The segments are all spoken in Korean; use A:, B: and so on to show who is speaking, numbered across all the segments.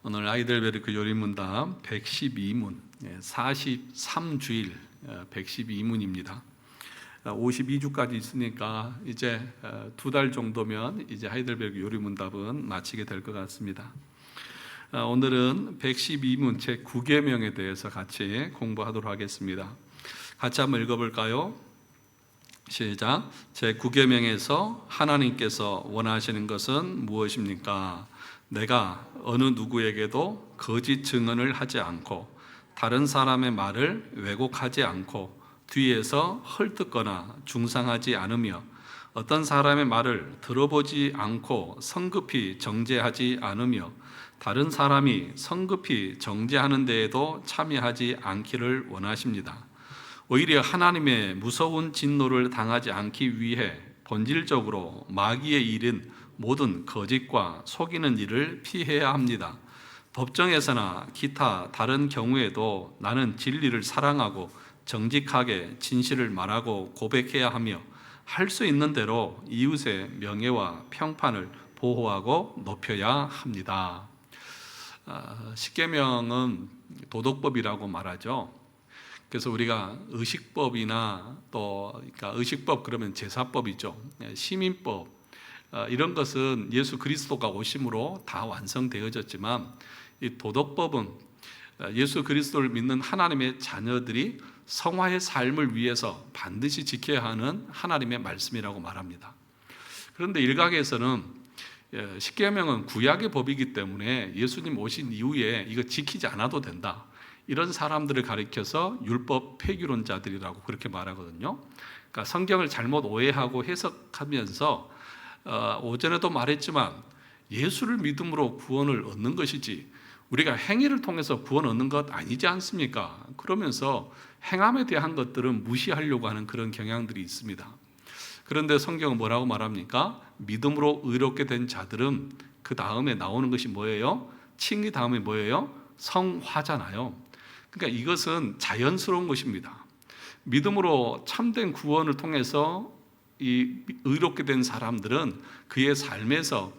A: 오늘 아이들베르 요리문답 112문 43주일 112문입니다. 52주까지 있으니까 이제 2달 정도면 이제 하이델베르그 요리문답은 마치게 될 것 같습니다. 오늘은 112문 제 9계명에 대해서 같이 공부하도록 하겠습니다. 같이 한번 읽어볼까요? 시작. 제 9계명에서 하나님께서 원하시는 것은 무엇입니까? 내가 어느 누구에게도 거짓 증언을 하지 않고 다른 사람의 말을 왜곡하지 않고 뒤에서 헐뜯거나 중상하지 않으며 어떤 사람의 말을 들어보지 않고 성급히 정죄하지 않으며 다른 사람이 성급히 정죄하는 데에도 참여하지 않기를 원하십니다. 오히려 하나님의 무서운 진노를 당하지 않기 위해 본질적으로 마귀의 일인 모든 거짓과 속이는 일을 피해야 합니다. 법정에서나 기타 다른 경우에도 나는 진리를 사랑하고 정직하게 진실을 말하고 고백해야 하며 할 수 있는 대로 이웃의 명예와 평판을 보호하고 높여야 합니다. 십계명은 도덕법이라고 말하죠. 그래서 우리가 의식법이나 또 그러니까 의식법 그러면 제사법이죠. 시민법 이런 것은 예수 그리스도가 오심으로 다 완성되어졌지만 이 도덕법은 예수 그리스도를 믿는 하나님의 자녀들이 성화의 삶을 위해서 반드시 지켜야 하는 하나님의 말씀이라고 말합니다. 그런데 일각에서는 십계명은 구약의 법이기 때문에 예수님 오신 이후에 이거 지키지 않아도 된다, 이런 사람들을 가리켜서 율법 폐기론자들이라고 그렇게 말하거든요. 그러니까 성경을 잘못 오해하고 해석하면서 오전에도 말했지만 예수를 믿음으로 구원을 얻는 것이지 우리가 행위를 통해서 구원 얻는 것 아니지 않습니까? 그러면서 행함에 대한 것들은 무시하려고 하는 그런 경향들이 있습니다. 그런데 성경은 뭐라고 말합니까? 믿음으로 의롭게 된 자들은 그 다음에 나오는 것이 뭐예요? 칭의 다음에 뭐예요? 성화잖아요. 그러니까 이것은 자연스러운 것입니다. 믿음으로 참된 구원을 통해서 이 의롭게 된 사람들은 그의 삶에서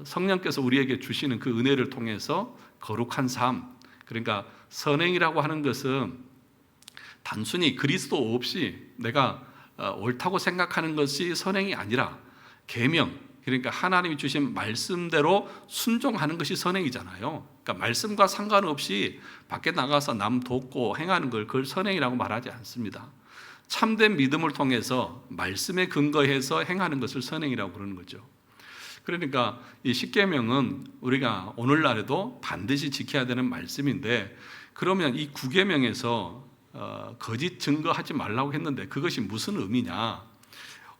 A: 성령께서 우리에게 주시는 그 은혜를 통해서 거룩한 삶, 그러니까 선행이라고 하는 것은 단순히 그리스도 없이 내가 옳다고 생각하는 것이 선행이 아니라 계명, 그러니까 하나님이 주신 말씀대로 순종하는 것이 선행이잖아요. 그러니까 말씀과 상관없이 밖에 나가서 남 돕고 행하는 걸 그걸 선행이라고 말하지 않습니다. 참된 믿음을 통해서 말씀에 근거해서 행하는 것을 선행이라고 그러는 거죠. 그러니까 이 십계명은 우리가 오늘날에도 반드시 지켜야 되는 말씀인데, 그러면 이 9계명에서 거짓 증거하지 말라고 했는데 그것이 무슨 의미냐?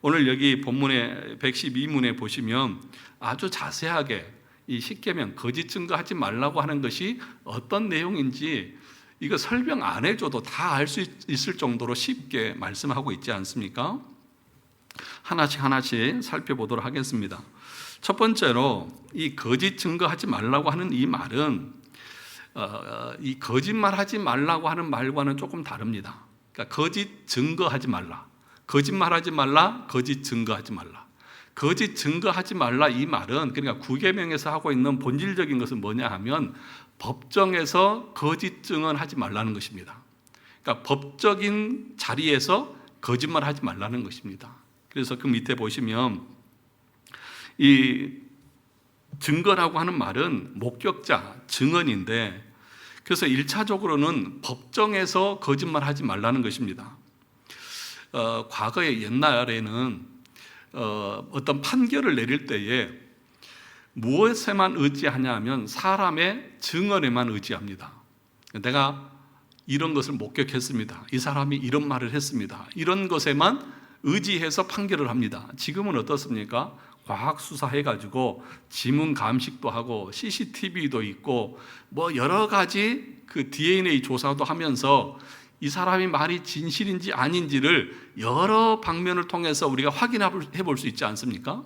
A: 오늘 여기 본문의 112문에 보시면 아주 자세하게 이 십계명 거짓 증거하지 말라고 하는 것이 어떤 내용인지 이거 설명 안 해줘도 다 알 수 있을 정도로 쉽게 말씀하고 있지 않습니까? 하나씩 살펴보도록 하겠습니다. 첫 번째로 이 거짓 증거하지 말라고 하는 이 말은 이 거짓말하지 말라고 하는 말과는 조금 다릅니다. 그러니까 거짓 증거하지 말라, 거짓말하지 말라, 거짓 증거하지 말라. 거짓 증거하지 말라 이 말은 그러니까 9계명에서 하고 있는 본질적인 것은 뭐냐 하면 법정에서 거짓 증언하지 말라는 것입니다. 그러니까 법적인 자리에서 거짓말하지 말라는 것입니다. 그래서 그 밑에 보시면 이 증거라고 하는 말은 목격자, 증언인데, 그래서 1차적으로는 법정에서 거짓말하지 말라는 것입니다. 과거에 옛날에는 어떤 판결을 내릴 때에 무엇에만 의지하냐 하면 사람의 증언에만 의지합니다. 내가 이런 것을 목격했습니다, 이 사람이 이런 말을 했습니다, 이런 것에만 의지해서 판결을 합니다. 지금은 어떻습니까? 과학 수사해가지고 지문 감식도 하고 CCTV도 있고 뭐 여러 가지 그 DNA 조사도 하면서 이 사람이 말이 진실인지 아닌지를 여러 방면을 통해서 우리가 확인해 볼 수 있지 않습니까?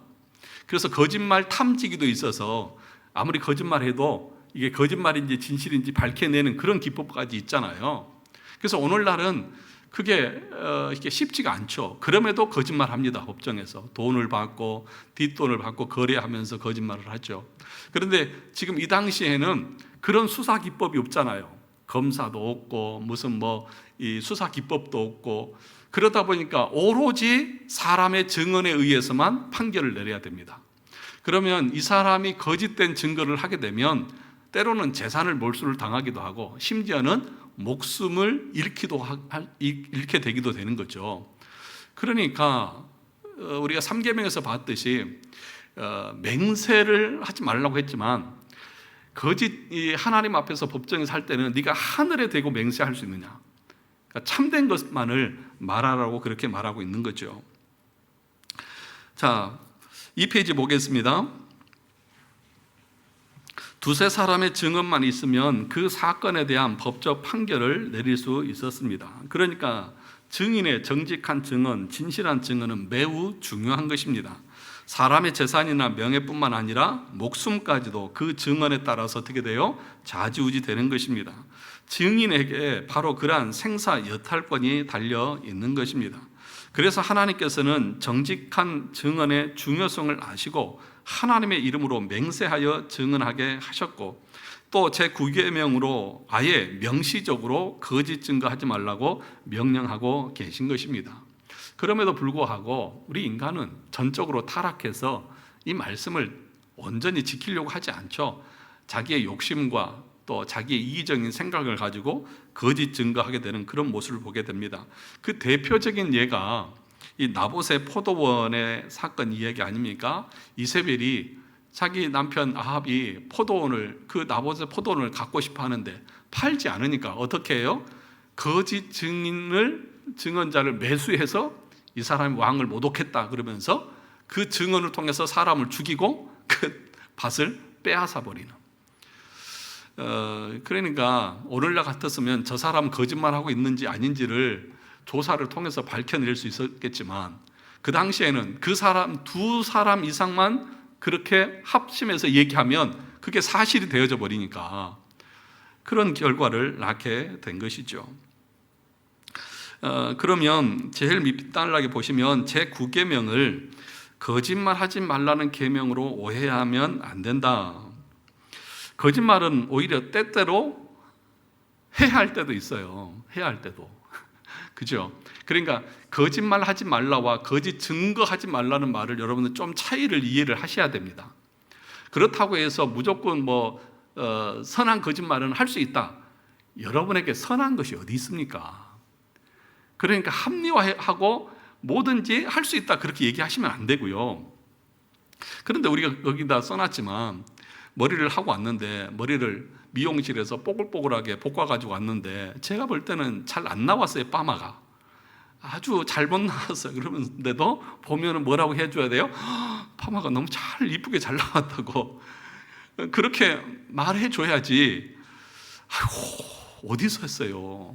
A: 그래서 거짓말 탐지기도 있어서 아무리 거짓말해도 이게 거짓말인지 진실인지 밝혀내는 그런 기법까지 있잖아요. 그래서 오늘날은 그게 이렇게 쉽지가 않죠. 그럼에도 거짓말합니다. 법정에서 돈을 받고 뒷돈을 받고 거래하면서 거짓말을 하죠. 그런데 지금 이 당시에는 그런 수사 기법이 없잖아요. 검사도 없고 무슨 이 수사 기법도 없고, 그러다 보니까 오로지 사람의 증언에 의해서만 판결을 내려야 됩니다. 그러면 이 사람이 거짓된 증거를 하게 되면 때로는 재산을 몰수를 당하기도 하고 심지어는 목숨을 잃게 되기도 되는 거죠. 그러니까 우리가 3계명에서 봤듯이 맹세를 하지 말라고 했지만 하나님 앞에서 법정에서 할 때는 네가 하늘에 대고 맹세할 수 있느냐, 그러니까 참된 것만을 말하라고 그렇게 말하고 있는 거죠. 자, 2페이지 보겠습니다. 두세 사람의 증언만 있으면 그 사건에 대한 법적 판결을 내릴 수 있었습니다. 그러니까 증인의 정직한 증언, 진실한 증언은 매우 중요한 것입니다. 사람의 재산이나 명예뿐만 아니라 목숨까지도 그 증언에 따라서 어떻게 돼요? 좌지우지 되는 것입니다. 증인에게 바로 그러한 생사 여탈권이 달려 있는 것입니다. 그래서 하나님께서는 정직한 증언의 중요성을 아시고 하나님의 이름으로 맹세하여 증언하게 하셨고, 또 제9계명으로 아예 명시적으로 거짓 증거하지 말라고 명령하고 계신 것입니다. 그럼에도 불구하고 우리 인간은 전적으로 타락해서 이 말씀을 온전히 지키려고 하지 않죠. 자기의 욕심과 또 자기의 이기적인 생각을 가지고 거짓 증거하게 되는 그런 모습을 보게 됩니다. 그 대표적인 예가 이 나봇의 포도원의 사건 이야기 아닙니까? 이세벨이 자기 남편 아합이 그 나봇의 포도원을 갖고 싶어 하는데 팔지 않으니까 어떻게 해요? 거짓 증언자를 매수해서 이 사람이 왕을 모독했다 그러면서 그 증언을 통해서 사람을 죽이고 그 밭을 빼앗아 버리는. 그러니까 오늘날 같았으면 저 사람 거짓말하고 있는지 아닌지를 조사를 통해서 밝혀낼 수 있었겠지만, 그 당시에는 그 사람 두 사람 이상만 그렇게 합심해서 얘기하면 그게 사실이 되어져 버리니까 그런 결과를 낳게 된 것이죠. 그러면 제일 밑단락에 보시면 제9계명을 거짓말하지 말라는 계명으로 오해하면 안 된다. 거짓말은 오히려 때때로 해할 때도 있어요. 해할 때도. 그죠? 그러니까 거짓말하지 말라와 거짓 증거하지 말라는 말을 여러분들 좀 차이를 이해를 하셔야 됩니다. 그렇다고 해서 무조건 선한 거짓말은 할 수 있다. 여러분에게 선한 것이 어디 있습니까? 그러니까 합리화하고 뭐든지 할 수 있다 그렇게 얘기하시면 안 되고요. 그런데 우리가 여기다 써놨지만 머리를 하고 왔는데 머리를 미용실에서 뽀글뽀글하게 볶아가지고 왔는데 제가 볼 때는 잘 안 나왔어요. 파마가 아주 잘못 나왔어요. 그러는데도 보면은 뭐라고 해줘야 돼요? 파마가 너무 잘 이쁘게 잘 나왔다고 그렇게 말해줘야지. 아이고 어디서 했어요?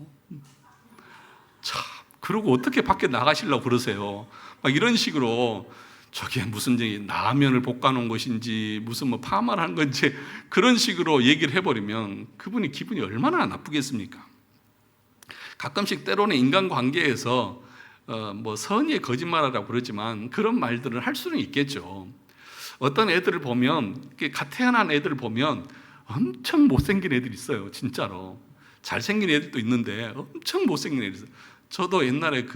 A: 참, 그러고 어떻게 밖에 나가시려고 그러세요? 막 이런 식으로 저게 무슨 라면을 볶아놓은 것인지 무슨 파마를 한 건지 그런 식으로 얘기를 해버리면 그분이 기분이 얼마나 나쁘겠습니까? 가끔씩 때로는 인간관계에서 선의의 거짓말하라고 그러지만 그런 말들을 할 수는 있겠죠. 어떤 애들을 보면, 갓 태어난 애들을 보면 엄청 못생긴 애들이 있어요. 진짜로 잘생긴 애들도 있는데 엄청 못생긴 애들이 있어요. 저도 옛날에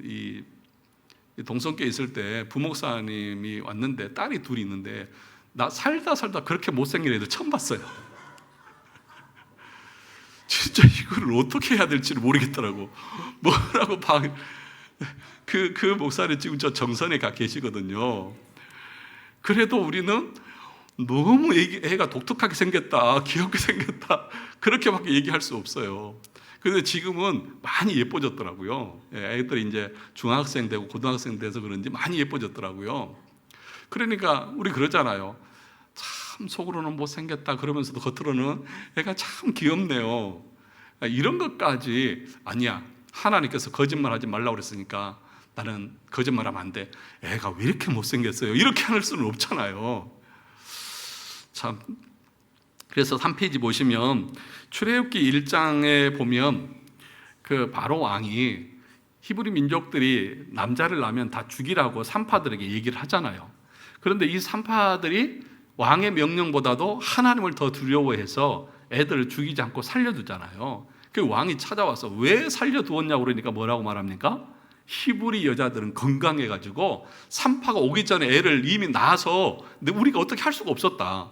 A: 이 동성교회 있을 때 부목사님이 왔는데 딸이 둘이 있는데 나 살다 그렇게 못생긴 애들 처음 봤어요. 진짜 이걸 어떻게 해야 될지를 모르겠더라고. 뭐라고 그 목사님 지금 저 정선에 가 계시거든요. 그래도 우리는 너무 애가 독특하게 생겼다, 귀엽게 생겼다 그렇게밖에 얘기할 수 없어요. 그런데 지금은 많이 예뻐졌더라고요. 애들이 이제 중학생 되고 고등학생 돼서 그런지 많이 예뻐졌더라고요. 그러니까 우리 그러잖아요. 참 속으로는 못생겼다 그러면서도 겉으로는 애가 참 귀엽네요. 이런 것까지 아니야. 하나님께서 거짓말하지 말라고 그랬으니까 나는 거짓말하면 안 돼. 애가 왜 이렇게 못생겼어요? 이렇게 할 수는 없잖아요. 참. 그래서 3페이지 보시면 출애굽기 1장에 보면 그 바로 왕이 히브리 민족들이 남자를 낳으면 다 죽이라고 산파들에게 얘기를 하잖아요. 그런데 이 산파들이 왕의 명령보다도 하나님을 더 두려워해서 애들을 죽이지 않고 살려두잖아요. 그 왕이 찾아와서 왜 살려두었냐고 그러니까 뭐라고 말합니까? 히브리 여자들은 건강해가지고 산파가 오기 전에 애를 이미 낳아서 근데 우리가 어떻게 할 수가 없었다.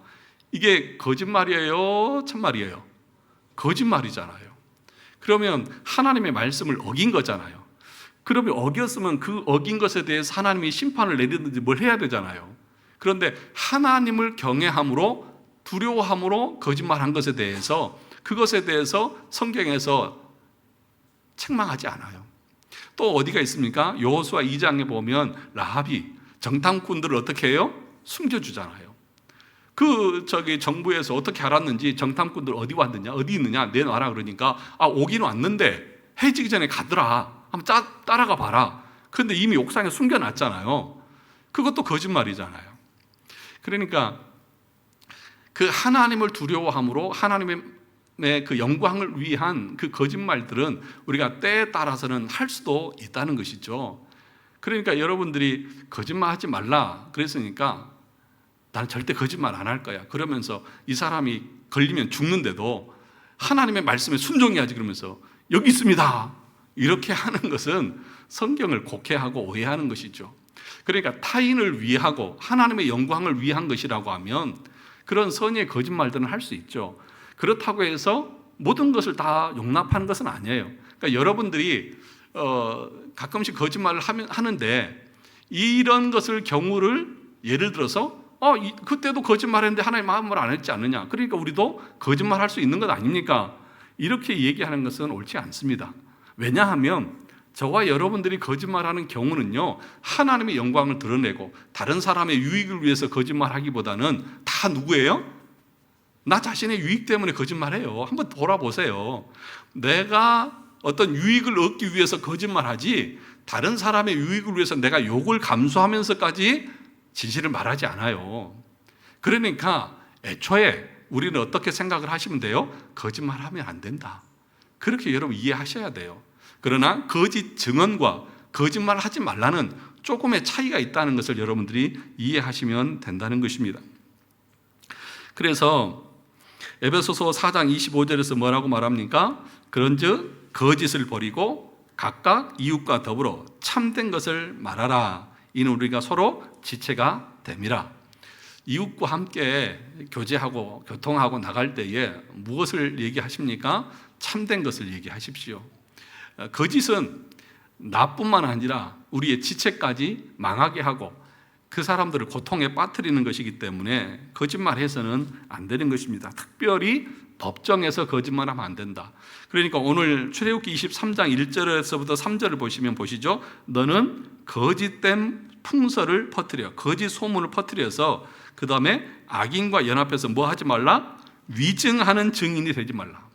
A: 이게 거짓말이에요? 참말이에요? 거짓말이잖아요. 그러면 하나님의 말씀을 어긴 거잖아요. 그러면 어겼으면 그 어긴 것에 대해서 하나님이 심판을 내리든지 뭘 해야 되잖아요. 그런데 하나님을 경외함으로 두려워함으로 거짓말한 것에 대해서 그것에 대해서 성경에서 책망하지 않아요. 또 어디가 있습니까? 여호수아 2장에 보면 라합이 정탐꾼들을 어떻게 해요? 숨겨주잖아요. 정부에서 어떻게 알았는지 정탐꾼들 어디 왔느냐, 어디 있느냐 내놔라 그러니까 오긴 왔는데 해지기 전에 가더라. 한번 따라가 봐라. 그런데 이미 옥상에 숨겨놨잖아요. 그것도 거짓말이잖아요. 그러니까 그 하나님을 두려워함으로 하나님의 그 영광을 위한 그 거짓말들은 우리가 때에 따라서는 할 수도 있다는 것이죠. 그러니까 여러분들이 거짓말하지 말라 그랬으니까 나는 절대 거짓말 안 할 거야 그러면서 이 사람이 걸리면 죽는데도 하나님의 말씀에 순종해야지 그러면서 여기 있습니다 이렇게 하는 것은 성경을 곡해하고 오해하는 것이죠. 그러니까 타인을 위하고 하나님의 영광을 위한 것이라고 하면 그런 선의의 거짓말들은 할 수 있죠. 그렇다고 해서 모든 것을 다 용납하는 것은 아니에요. 그러니까 여러분들이 가끔씩 거짓말을 하는데 이런 것을 경우를 예를 들어서 그때도 거짓말했는데 하나님 마음을 안 했지 않느냐. 그러니까 우리도 거짓말할 수 있는 것 아닙니까? 이렇게 얘기하는 것은 옳지 않습니다. 왜냐하면 저와 여러분들이 거짓말하는 경우는요 하나님의 영광을 드러내고 다른 사람의 유익을 위해서 거짓말하기보다는 다 누구예요? 나 자신의 유익 때문에 거짓말해요. 한번 돌아보세요. 내가 어떤 유익을 얻기 위해서 거짓말하지 다른 사람의 유익을 위해서 내가 욕을 감수하면서까지 진실을 말하지 않아요. 그러니까 애초에 우리는 어떻게 생각을 하시면 돼요? 거짓말하면 안 된다. 그렇게 여러분 이해하셔야 돼요. 그러나 거짓 증언과 거짓말하지 말라는 조금의 차이가 있다는 것을 여러분들이 이해하시면 된다는 것입니다. 그래서 에베소서 4장 25절에서 뭐라고 말합니까? 그런즉 거짓을 버리고 각각 이웃과 더불어 참된 것을 말하라. 이는 우리가 서로 지체가 됨이라. 이웃과 함께 교제하고 교통하고 나갈 때에 무엇을 얘기하십니까? 참된 것을 얘기하십시오. 거짓은 나뿐만 아니라 우리의 지체까지 망하게 하고 그 사람들을 고통에 빠뜨리는 것이기 때문에 거짓말해서는 안 되는 것입니다. 특별히 법정에서 거짓말하면 안 된다. 그러니까 오늘 출애굽기 23장 1절에서부터 3절을 보시면 보시죠. 너는 거짓된 풍설을 퍼뜨려 거짓 소문을 퍼뜨려서 그 다음에 악인과 연합해서 뭐 하지 말라? 위증하는 증인이 되지 말라.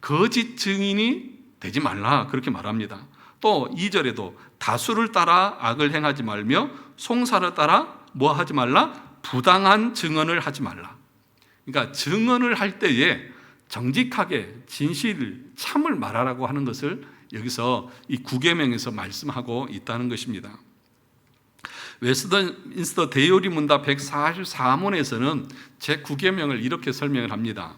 A: 거짓 증인이 되지 말라 그렇게 말합니다. 또 2절에도 다수를 따라 악을 행하지 말며 송사를 따라 뭐 하지 말라? 부당한 증언을 하지 말라. 그러니까 증언을 할 때에 정직하게 진실을 참을 말하라고 하는 것을 여기서 이 9계명에서 말씀하고 있다는 것입니다. 웨스트민스터 대요리 문답 144문에서는 제9계명을 이렇게 설명을 합니다.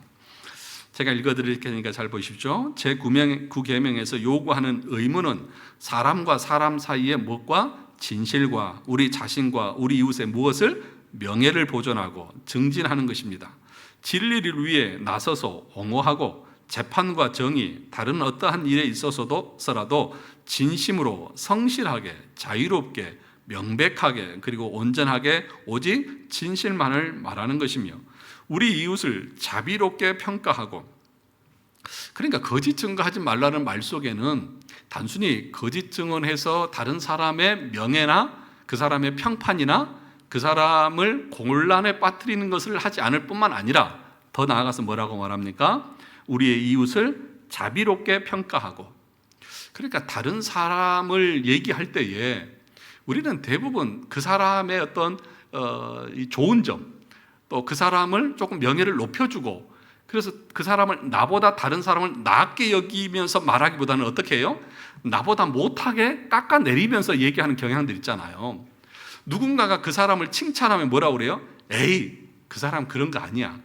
A: 제가 읽어드릴 테니까 잘 보십시오. 제9계명에서 요구하는 의무는 사람과 사람 사이의 무엇과 진실과 우리 자신과 우리 이웃의 무엇을 명예를 보존하고 증진하는 것입니다. 진리를 위해 나서서 옹호하고 재판과 정의, 다른 어떠한 일에 있어서라도 진심으로 성실하게 자유롭게 명백하게 그리고 온전하게 오직 진실만을 말하는 것이며 우리 이웃을 자비롭게 평가하고 그러니까 거짓 증거하지 말라는 말 속에는 단순히 거짓 증언해서 다른 사람의 명예나 그 사람의 평판이나 그 사람을 곤란에 빠뜨리는 것을 하지 않을 뿐만 아니라 더 나아가서 뭐라고 말합니까? 우리의 이웃을 자비롭게 평가하고 그러니까 다른 사람을 얘기할 때에 우리는 대부분 그 사람의 어떤 좋은 점 또 그 사람을 조금 명예를 높여주고 그래서 그 사람을, 나보다 다른 사람을 낮게 여기면서 말하기보다는 어떻게 해요? 나보다 못하게 깎아내리면서 얘기하는 경향들 있잖아요. 누군가가 그 사람을 칭찬하면 뭐라고 그래요? 에이, 그 사람 그런 거 아니야.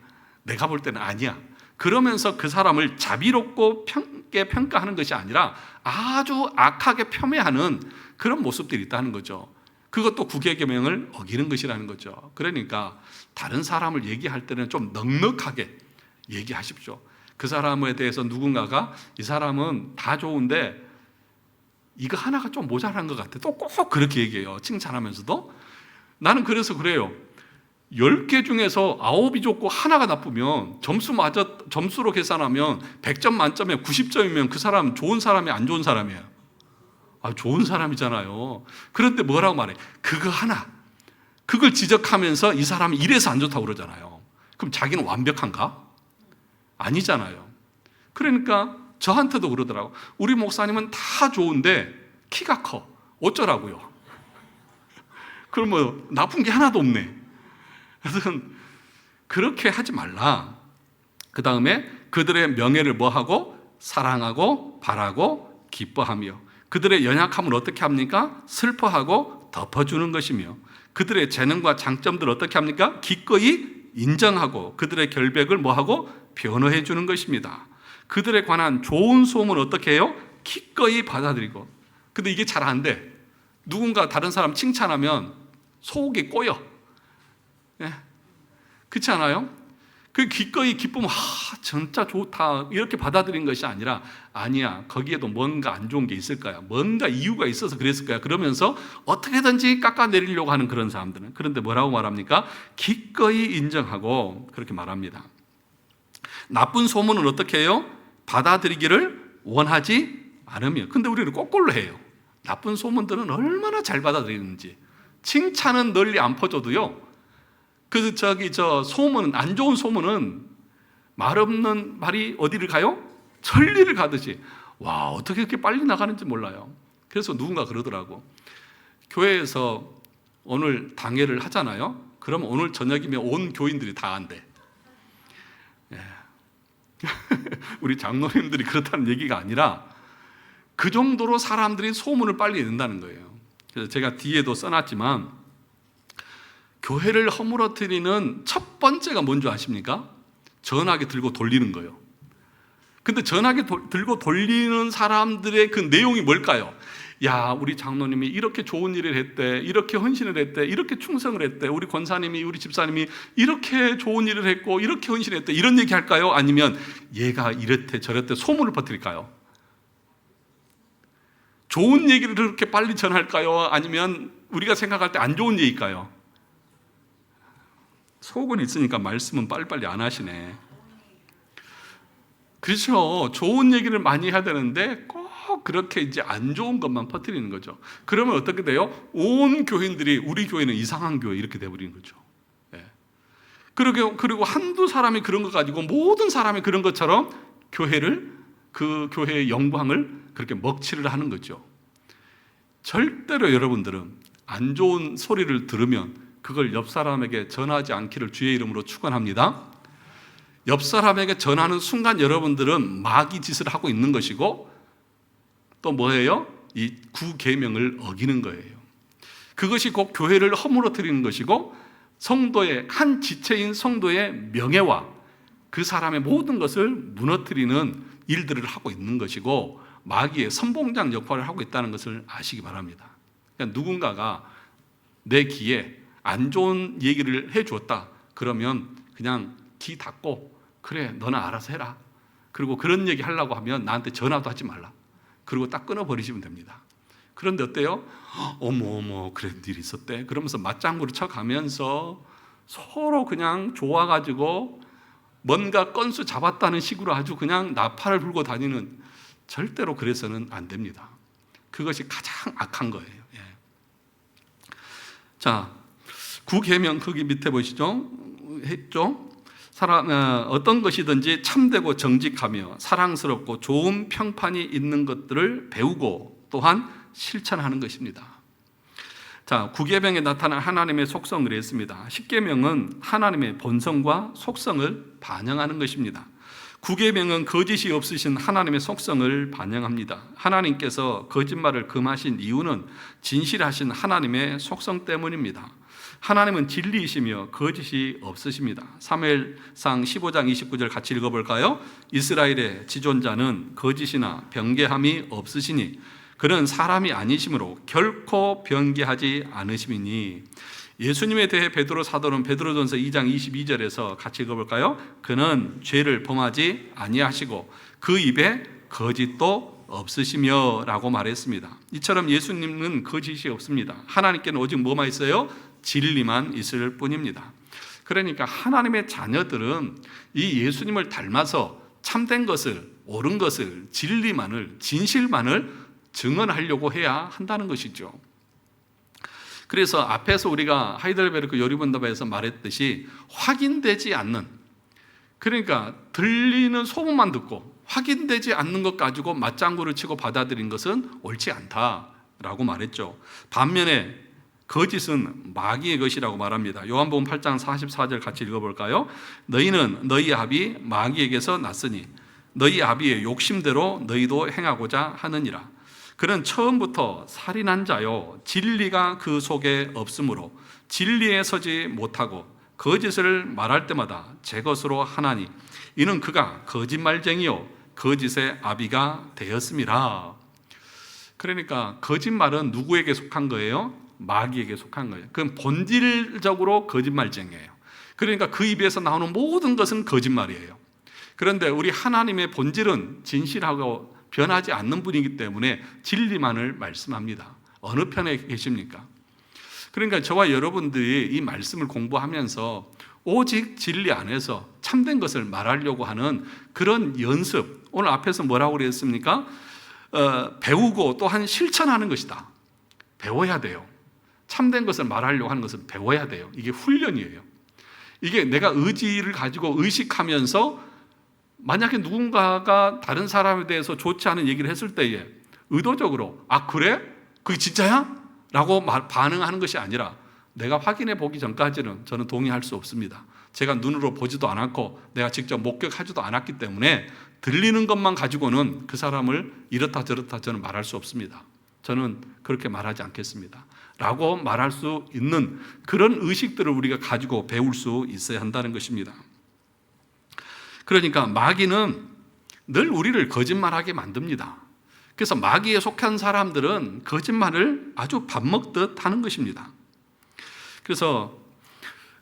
A: 내가 볼 때는 아니야. 그러면서 그 사람을 자비롭고 평가하는 것이 아니라 아주 악하게 폄훼하는 그런 모습들이 있다는 거죠. 그것도 국외계명을 어기는 것이라는 거죠. 그러니까 다른 사람을 얘기할 때는 좀 넉넉하게 얘기하십시오. 그 사람에 대해서 누군가가 이 사람은 다 좋은데 이거 하나가 좀 모자란 것 같아. 또 꼭 그렇게 얘기해요. 칭찬하면서도. 나는 그래서 그래요. 10개 중에서 9이 좋고 하나가 나쁘면 점수로 계산하면 100점 만점에 90점이면 그 사람 좋은 사람이 안 좋은 사람이에요? 좋은 사람이잖아요. 그런데 뭐라고 말해? 그거 하나. 그걸 지적하면서 이 사람이 이래서 안 좋다고 그러잖아요. 그럼 자기는 완벽한가? 아니잖아요. 그러니까 저한테도 그러더라고. 우리 목사님은 다 좋은데 키가 커. 어쩌라고요? 그러면 나쁜 게 하나도 없네. 그래서 그렇게 하지 말라. 그 다음에 그들의 명예를 뭐하고? 사랑하고 바라고 기뻐하며 그들의 연약함을 어떻게 합니까? 슬퍼하고 덮어주는 것이며 그들의 재능과 장점들을 어떻게 합니까? 기꺼이 인정하고 그들의 결백을 뭐하고? 변호해 주는 것입니다. 그들에 관한 좋은 소문을 어떻게 해요? 기꺼이 받아들이고. 근데 이게 잘 안 돼. 누군가 다른 사람 칭찬하면 속이 꼬여. 예. 그렇지 않아요? 그 기꺼이 기쁘면 진짜 좋다 이렇게 받아들인 것이 아니라 아니야, 거기에도 뭔가 안 좋은 게 있을 거야, 뭔가 이유가 있어서 그랬을 거야, 그러면서 어떻게든지 깎아내리려고 하는 그런 사람들은. 그런데 뭐라고 말합니까? 기꺼이 인정하고 그렇게 말합니다. 나쁜 소문은 어떻게 해요? 받아들이기를 원하지 않으며. 근데 우리는 거꾸로 해요. 나쁜 소문들은 얼마나 잘 받아들이는지. 칭찬은 널리 안 퍼져도요, 소문은, 안 좋은 소문은 말 없는 말이 어디를 가요? 천리를 가듯이. 와, 어떻게 이렇게 빨리 나가는지 몰라요. 그래서 누군가 그러더라고. 교회에서 오늘 당회를 하잖아요. 그러면 오늘 저녁이면 온 교인들이 다 한대. 예. 우리 장로님들이 그렇다는 얘기가 아니라 그 정도로 사람들이 소문을 빨리 낸다는 거예요. 그래서 제가 뒤에도 써놨지만 교회를 허물어뜨리는 첫 번째가 뭔지 아십니까? 전화기 들고 돌리는 거예요. 근데 전화기 들고 돌리는 사람들의 그 내용이 뭘까요? 야, 우리 장로님이 이렇게 좋은 일을 했대, 이렇게 헌신을 했대, 이렇게 충성을 했대, 우리 권사님이, 우리 집사님이 이렇게 좋은 일을 했고 이렇게 헌신했대, 이런 얘기 할까요? 아니면 얘가 이랬대 저랬대 소문을 퍼뜨릴까요? 좋은 얘기를 그렇게 빨리 전할까요? 아니면 우리가 생각할 때 안 좋은 얘기일까요? 속은 있으니까 말씀은 빨리빨리 안 하시네. 그렇죠. 좋은 얘기를 많이 해야 되는데 꼭 그렇게 이제 안 좋은 것만 퍼뜨리는 거죠. 그러면 어떻게 돼요? 온 교인들이 우리 교회는 이상한 교회 이렇게 돼버리는 거죠. 예. 그리고 한두 사람이 그런 것 가지고 모든 사람이 그런 것처럼 그 교회의 영광을 그렇게 먹칠을 하는 거죠. 절대로 여러분들은 안 좋은 소리를 들으면 그걸 옆 사람에게 전하지 않기를 주의 이름으로 축원합니다. 옆 사람에게 전하는 순간 여러분들은 마귀 짓을 하고 있는 것이고 또 뭐예요? 이 구계명을 어기는 거예요. 그것이 곧 교회를 허물어뜨리는 것이고 성도의 한 지체인 성도의 명예와 그 사람의 모든 것을 무너뜨리는 일들을 하고 있는 것이고 마귀의 선봉장 역할을 하고 있다는 것을 아시기 바랍니다. 그러니까 누군가가 내 귀에 안 좋은 얘기를 해주었다 그러면 그냥 귀 닫고 그래 너는 알아서 해라. 그리고 그런 얘기 하려고 하면 나한테 전화도 하지 말라. 그리고 딱 끊어버리시면 됩니다. 그런데 어때요? 어머 그런 일이 있었대. 그러면서 맞장구를 쳐가면서 서로 그냥 좋아가지고 뭔가 건수 잡았다는 식으로 아주 그냥 나팔을 불고 다니는, 절대로 그래서는 안 됩니다. 그것이 가장 악한 거예요. 예. 자, 구계명 거기 밑에 보시죠. 했죠. 어떤 것이든지 참되고 정직하며 사랑스럽고 좋은 평판이 있는 것들을 배우고 또한 실천하는 것입니다. 자, 구계명에 나타난 하나님의 속성을 했습니다. 십계명은 하나님의 본성과 속성을 반영하는 것입니다. 구계명은 거짓이 없으신 하나님의 속성을 반영합니다. 하나님께서 거짓말을 금하신 이유는 진실하신 하나님의 속성 때문입니다. 하나님은 진리이시며 거짓이 없으십니다. 사무엘상 15장 29절 같이 읽어볼까요? 이스라엘의 지존자는 거짓이나 변개함이 없으시니 그는 사람이 아니시므로 결코 변개하지 않으심이니. 예수님에 대해 베드로 사도는 베드로전서 2장 22절에서 같이 읽어볼까요? 그는 죄를 범하지 아니하시고 그 입에 거짓도 없으시며 라고 말했습니다. 이처럼 예수님은 거짓이 없습니다. 하나님께는 오직 뭐만 있어요? 진리만 있을 뿐입니다. 그러니까 하나님의 자녀들은 이 예수님을 닮아서 참된 것을, 옳은 것을, 진리만을, 진실만을 증언하려고 해야 한다는 것이죠. 그래서 앞에서 우리가 하이델베르크 요리본답에서 말했듯이 확인되지 않는, 그러니까 들리는 소문만 듣고 확인되지 않는 것 가지고 맞장구를 치고 받아들인 것은 옳지 않다라고 말했죠. 반면에 거짓은 마귀의 것이라고 말합니다. 요한복음 8장 44절 같이 읽어볼까요? 너희는 너희 아비 마귀에게서 났으니 너희 아비의 욕심대로 너희도 행하고자 하느니라. 그는 처음부터 살인한 자요 진리가 그 속에 없으므로 진리에 서지 못하고 거짓을 말할 때마다 제 것으로 하나니 이는 그가 거짓말쟁이요 거짓의 아비가 되었음이라. 그러니까 거짓말은 누구에게 속한 거예요? 마귀에게 속한 거예요. 그건 본질적으로 거짓말쟁이에요. 그러니까 그 입에서 나오는 모든 것은 거짓말이에요. 그런데 우리 하나님의 본질은 진실하고 변하지 않는 분이기 때문에 진리만을 말씀합니다. 어느 편에 계십니까? 그러니까 저와 여러분들이 이 말씀을 공부하면서 오직 진리 안에서 참된 것을 말하려고 하는 그런 연습, 오늘 앞에서 뭐라고 그랬습니까? 배우고 또한 실천하는 것이다. 배워야 돼요. 참된 것을 말하려고 하는 것은 배워야 돼요. 이게 훈련이에요. 이게 내가 의지를 가지고 의식하면서 만약에 누군가가 다른 사람에 대해서 좋지 않은 얘기를 했을 때에 의도적으로 아 그래? 그게 진짜야? 라고 반응하는 것이 아니라 내가 확인해 보기 전까지는 저는 동의할 수 없습니다. 제가 눈으로 보지도 않았고 내가 직접 목격하지도 않았기 때문에 들리는 것만 가지고는 그 사람을 이렇다 저렇다 저는 말할 수 없습니다. 저는 그렇게 말하지 않겠습니다. 라고 말할 수 있는 그런 의식들을 우리가 가지고 배울 수 있어야 한다는 것입니다. 그러니까 마귀는 늘 우리를 거짓말하게 만듭니다. 그래서 마귀에 속한 사람들은 거짓말을 아주 밥 먹듯 하는 것입니다. 그래서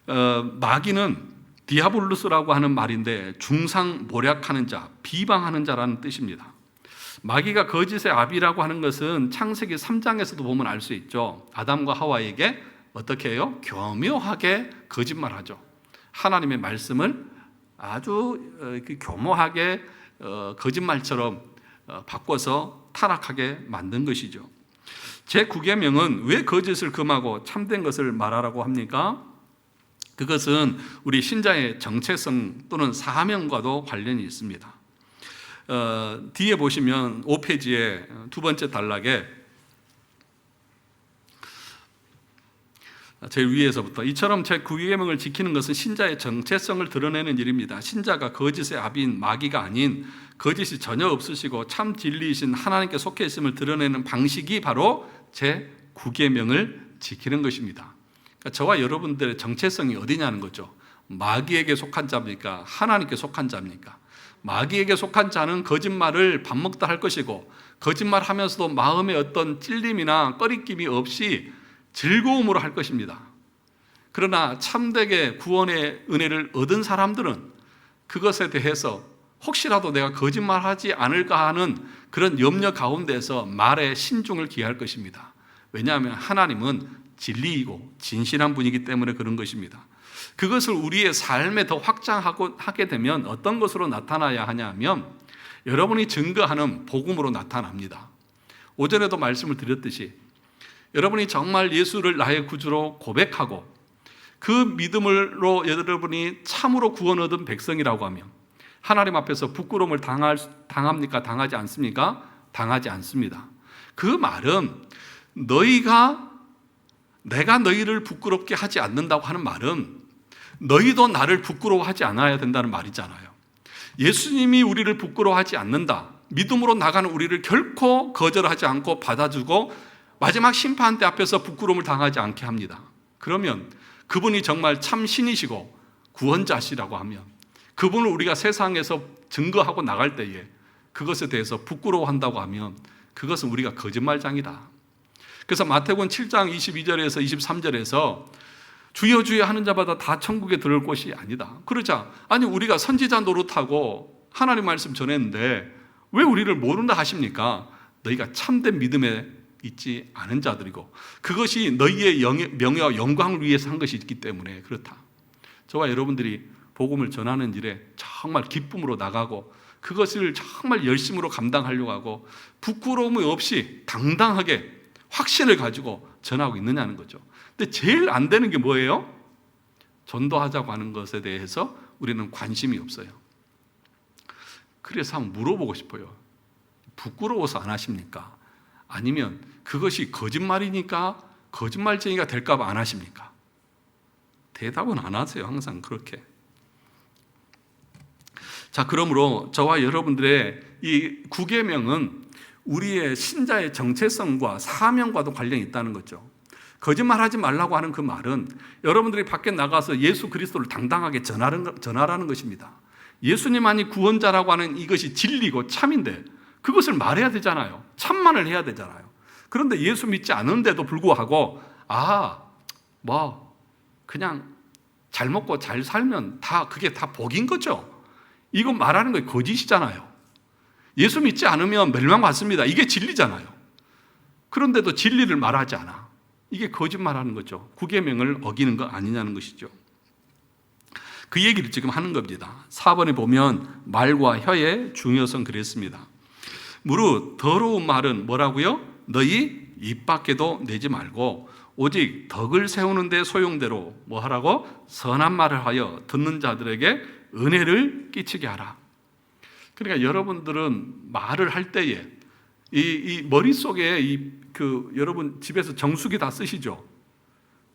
A: 마귀는 디아블루스라고 하는 말인데 중상모략하는 자, 비방하는 자라는 뜻입니다. 마귀가 거짓의 아비라고 하는 것은 창세기 3장에서도 보면 알 수 있죠. 아담과 하와에게 어떻게 해요? 교묘하게 거짓말하죠. 하나님의 말씀을 아주 교묘하게 거짓말처럼 바꿔서 타락하게 만든 것이죠. 제9계명은 왜 거짓을 금하고 참된 것을 말하라고 합니까? 그것은 우리 신자의 정체성 또는 사명과도 관련이 있습니다. 뒤에 보시면 5페이지에 두 번째 단락에 제일 위에서부터 이처럼 제9계명을 지키는 것은 신자의 정체성을 드러내는 일입니다. 신자가 거짓의 아비인 마귀가 아닌 거짓이 전혀 없으시고 참 진리이신 하나님께 속해 있음을 드러내는 방식이 바로 제9계명을 지키는 것입니다. 그러니까 저와 여러분들의 정체성이 어디냐는 거죠. 마귀에게 속한 자입니까? 하나님께 속한 자입니까? 마귀에게 속한 자는 거짓말을 밥 먹다 할 것이고 거짓말하면서도 마음에 어떤 찔림이나 꺼리낌이 없이 즐거움으로 할 것입니다. 그러나 참되게 구원의 은혜를 얻은 사람들은 그것에 대해서 혹시라도 내가 거짓말하지 않을까 하는 그런 염려 가운데서 말에 신중을 기할 것입니다. 왜냐하면 하나님은 진리이고 진실한 분이기 때문에 그런 것입니다. 그것을 우리의 삶에 더 확장하게 되면 어떤 것으로 나타나야 하냐면 여러분이 증거하는 복음으로 나타납니다. 오전에도 말씀을 드렸듯이 여러분이 정말 예수를 나의 구주로 고백하고 그 믿음으로 여러분이 참으로 구원 얻은 백성이라고 하면 하나님 앞에서 부끄러움을 당합니까? 당하지 않습니까? 당하지 않습니다. 그 말은 내가 너희를 부끄럽게 하지 않는다고 하는 말은 너희도 나를 부끄러워하지 않아야 된다는 말이잖아요. 예수님이 우리를 부끄러워하지 않는다. 믿음으로 나가는 우리를 결코 거절하지 않고 받아주고 마지막 심판대 앞에서 부끄러움을 당하지 않게 합니다. 그러면 그분이 정말 참 신이시고 구원자시라고 하면 그분을 우리가 세상에서 증거하고 나갈 때에 그것에 대해서 부끄러워한다고 하면 그것은 우리가 거짓말장이다. 그래서 마태복음 7장 22절에서 23절에서 주여 주여 하는 자마다 다 천국에 들어올 것이 아니다. 그러자 아니 우리가 선지자 노릇하고 하나님 말씀 전했는데 왜 우리를 모른다 하십니까? 너희가 참된 믿음에 있지 않은 자들이고 그것이 너희의 명예와 영광을 위해서 한 것이 있기 때문에 그렇다. 저와 여러분들이 복음을 전하는 일에 정말 기쁨으로 나가고 그것을 정말 열심으로 감당하려고 하고 부끄러움이 없이 당당하게 확신을 가지고 전하고 있느냐는 거죠. 근데 제일 안 되는 게 뭐예요? 전도하자고 하는 것에 대해서 우리는 관심이 없어요. 그래서 한번 물어보고 싶어요. 부끄러워서 안 하십니까? 아니면 그것이 거짓말이니까 거짓말쟁이가 될까 봐 안 하십니까? 대답은 안 하세요. 항상 그렇게. 자, 그러므로 저와 여러분들의 이 9계명은 우리의 신자의 정체성과 사명과도 관련이 있다는 거죠. 거짓말하지 말라고 하는 그 말은 여러분들이 밖에 나가서 예수 그리스도를 당당하게 전하라는 것입니다. 예수님만이 구원자라고 하는 이것이 진리고 참인데 그것을 말해야 되잖아요. 참만을 해야 되잖아요. 그런데 예수 믿지 않는데도 불구하고 그냥 잘 먹고 잘 살면 그게 다 복인 거죠. 이거 말하는 거 거짓이잖아요. 예수 믿지 않으면 멸망받습니다. 이게 진리잖아요. 그런데도 진리를 말하지 않아. 이게 거짓말하는 거죠. 9계명을 어기는 거 아니냐는 것이죠. 그 얘기를 지금 하는 겁니다. 4번에 보면 말과 혀의 중요성 그랬습니다. 무릇 더러운 말은 뭐라고요? 너희 입 밖에도 내지 말고 오직 덕을 세우는 데 소용대로 뭐 하라고? 선한 말을 하여 듣는 자들에게 은혜를 끼치게 하라. 그러니까 여러분들은 말을 할 때에 이 머릿속에 여러분 집에서 정수기 다 쓰시죠?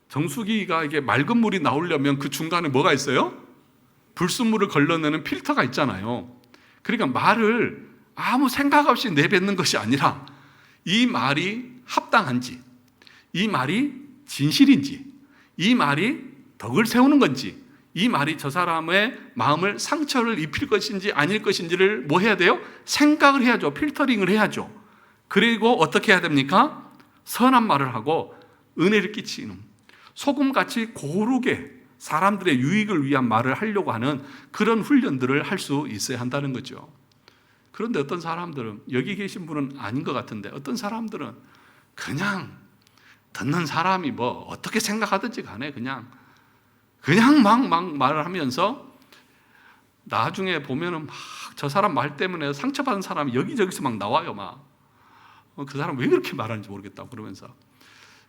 A: 정수기가 이게 맑은 물이 나오려면 그 중간에 뭐가 있어요? 불순물을 걸러내는 필터가 있잖아요. 그러니까 말을 아무 생각 없이 내뱉는 것이 아니라 이 말이 합당한지, 이 말이 진실인지, 이 말이 덕을 세우는 건지, 이 말이 저 사람의 마음을 상처를 입힐 것인지 아닐 것인지를 뭐 해야 돼요? 생각을 해야죠. 필터링을 해야죠. 그리고 어떻게 해야 됩니까? 선한 말을 하고 은혜를 끼치는 소금같이 고르게 사람들의 유익을 위한 말을 하려고 하는 그런 훈련들을 할 수 있어야 한다는 거죠. 그런데 어떤 사람들은 여기 계신 분은 아닌 것 같은데 어떤 사람들은 그냥 듣는 사람이 뭐 어떻게 생각하든지 간에 그냥 막 말을 하면서 나중에 보면은 막 저 사람 말 때문에 상처받은 사람이 여기저기서 막 나와요. 그 사람 왜 그렇게 말하는지 모르겠다고 그러면서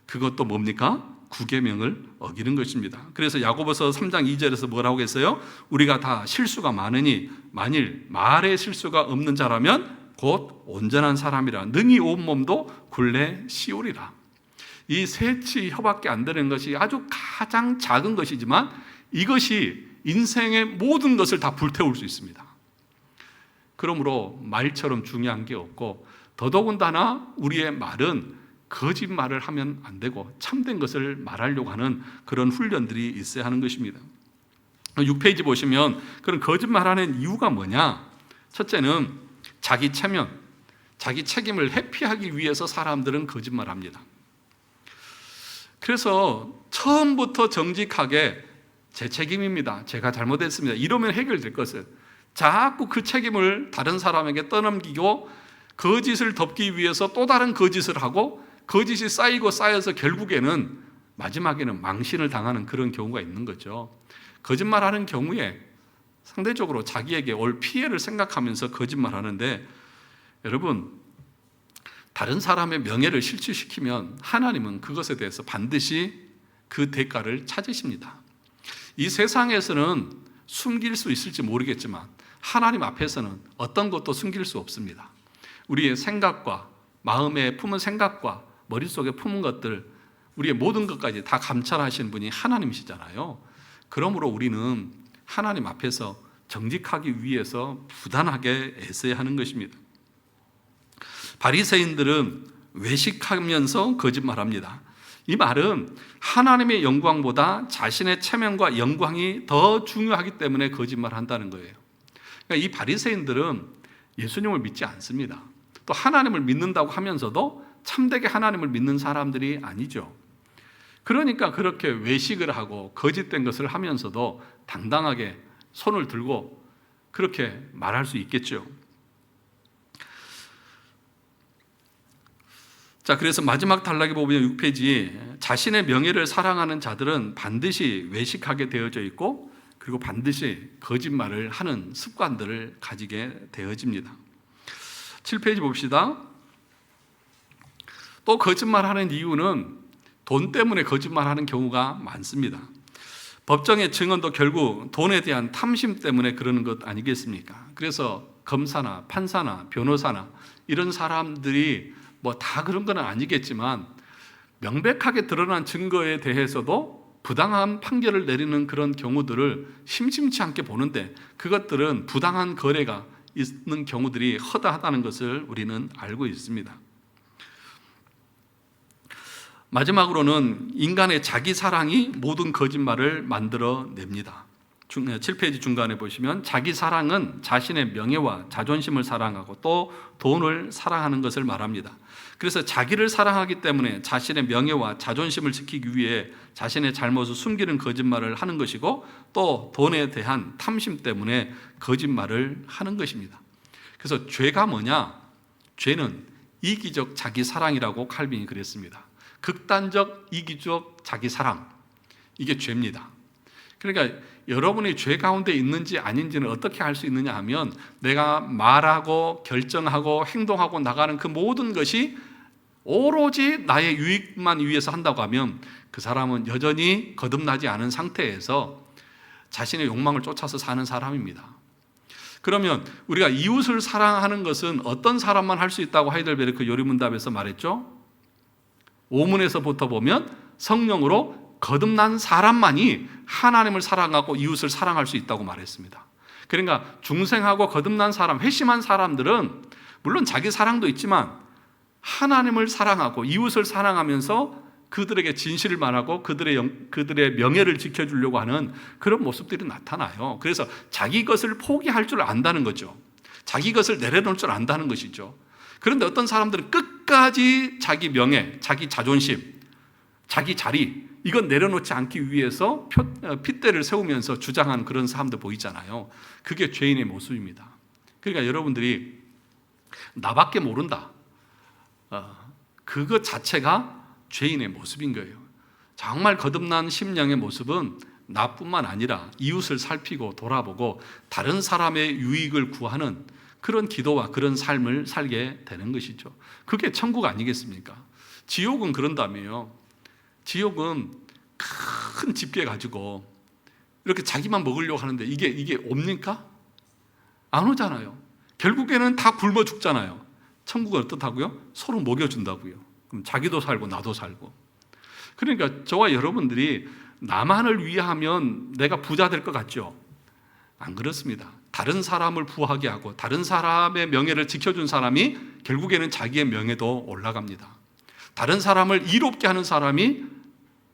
A: 그것도 뭡니까? 9계명을 어기는 것입니다. 그래서 야고보서 3장 2절에서 뭐라고 했어요? 우리가 다 실수가 많으니 만일 말에 실수가 없는 자라면 곧 온전한 사람이라 능히 온몸도 굴레 씌우리라. 이 세치 혀밖에 안 되는 것이 아주 가장 작은 것이지만 이것이 인생의 모든 것을 다 불태울 수 있습니다. 그러므로 말처럼 중요한 게 없고 더더군다나 우리의 말은 거짓말을 하면 안 되고 참된 것을 말하려고 하는 그런 훈련들이 있어야 하는 것입니다. 6페이지 보시면 그런 거짓말하는 이유가 뭐냐? 첫째는 자기 체면, 자기 책임을 회피하기 위해서 사람들은 거짓말합니다. 그래서 처음부터 정직하게 제 책임입니다. 제가 잘못했습니다. 이러면 해결될 것을 자꾸 그 책임을 다른 사람에게 떠넘기고 거짓을 덮기 위해서 또 다른 거짓을 하고 거짓이 쌓이고 쌓여서 결국에는 마지막에는 망신을 당하는 그런 경우가 있는 거죠. 거짓말하는 경우에 상대적으로 자기에게 올 피해를 생각하면서 거짓말하는데 여러분 다른 사람의 명예를 실추시키면 하나님은 그것에 대해서 반드시 그 대가를 찾으십니다. 이 세상에서는 숨길 수 있을지 모르겠지만 하나님 앞에서는 어떤 것도 숨길 수 없습니다. 우리의 생각과 마음에 품은 생각과 머릿속에 품은 것들 우리의 모든 것까지 다 감찰하시는 분이 하나님이시잖아요. 그러므로 우리는 하나님 앞에서 정직하기 위해서 부단하게 애써야 하는 것입니다. 바리새인들은 외식하면서 거짓말합니다. 이 말은 하나님의 영광보다 자신의 체면과 영광이 더 중요하기 때문에 거짓말한다는 거예요. 그러니까 이 바리새인들은 예수님을 믿지 않습니다. 또 하나님을 믿는다고 하면서도 참되게 하나님을 믿는 사람들이 아니죠. 그러니까 그렇게 외식을 하고 거짓된 것을 하면서도 당당하게 손을 들고 그렇게 말할 수 있겠죠. 자, 그래서 마지막 단락에 보면 6페이지, 자신의 명예를 사랑하는 자들은 반드시 외식하게 되어져 있고 그리고 반드시 거짓말을 하는 습관들을 가지게 되어집니다. 7페이지 봅시다. 또 거짓말하는 이유는 돈 때문에 거짓말하는 경우가 많습니다. 법정의 증언도 결국 돈에 대한 탐심 때문에 그러는 것 아니겠습니까? 그래서 검사나 판사나 변호사나 이런 사람들이 뭐 다 그런 건 아니겠지만 명백하게 드러난 증거에 대해서도 부당한 판결을 내리는 그런 경우들을 심심치 않게 보는데 그것들은 부당한 거래가 있는 경우들이 허다하다는 것을 우리는 알고 있습니다. 마지막으로는 인간의 자기 사랑이 모든 거짓말을 만들어냅니다. 7페이지 중간에 보시면 자기 사랑은 자신의 명예와 자존심을 사랑하고 또 돈을 사랑하는 것을 말합니다. 그래서 자기를 사랑하기 때문에 자신의 명예와 자존심을 지키기 위해 자신의 잘못을 숨기는 거짓말을 하는 것이고 또 돈에 대한 탐심 때문에 거짓말을 하는 것입니다. 그래서 죄가 뭐냐? 죄는 이기적 자기 사랑이라고 칼빈이 그랬습니다. 극단적 이기적 자기 사랑, 이게 죄입니다. 그러니까 여러분이 죄 가운데 있는지 아닌지는 어떻게 알 수 있느냐 하면 내가 말하고 결정하고 행동하고 나가는 그 모든 것이 오로지 나의 유익만 위해서 한다고 하면 그 사람은 여전히 거듭나지 않은 상태에서 자신의 욕망을 쫓아서 사는 사람입니다. 그러면 우리가 이웃을 사랑하는 것은 어떤 사람만 할 수 있다고 하이델베르크 요리문답에서 말했죠? 오문에서부터 보면 성령으로 거듭난 사람만이 하나님을 사랑하고 이웃을 사랑할 수 있다고 말했습니다. 그러니까 중생하고 거듭난 사람, 회심한 사람들은 물론 자기 사랑도 있지만 하나님을 사랑하고 이웃을 사랑하면서 그들에게 진실을 말하고 그들의 명예를 지켜주려고 하는 그런 모습들이 나타나요. 그래서 자기 것을 포기할 줄 안다는 거죠. 자기 것을 내려놓을 줄 안다는 것이죠. 그런데 어떤 사람들은 끝까지 자기 명예, 자기 자존심, 자기 자리 이건 내려놓지 않기 위해서 핏대를 세우면서 주장하는 그런 사람들 보이잖아요. 그게 죄인의 모습입니다. 그러니까 여러분들이 나밖에 모른다. 그것 자체가 죄인의 모습인 거예요. 정말 거듭난 심령의 모습은 나뿐만 아니라 이웃을 살피고 돌아보고 다른 사람의 유익을 구하는 그런 기도와 그런 삶을 살게 되는 것이죠. 그게 천국 아니겠습니까? 지옥은 그런다며요. 지옥은 큰 집게 가지고 이렇게 자기만 먹으려고 하는데 이게 옵니까? 안 오잖아요. 결국에는 다 굶어 죽잖아요. 천국은 어떻다고요? 서로 먹여준다고요. 그럼 자기도 살고 나도 살고. 그러니까 저와 여러분들이 나만을 위하면 내가 부자 될 것 같죠? 안 그렇습니다. 다른 사람을 부하게 하고 다른 사람의 명예를 지켜준 사람이 결국에는 자기의 명예도 올라갑니다. 다른 사람을 이롭게 하는 사람이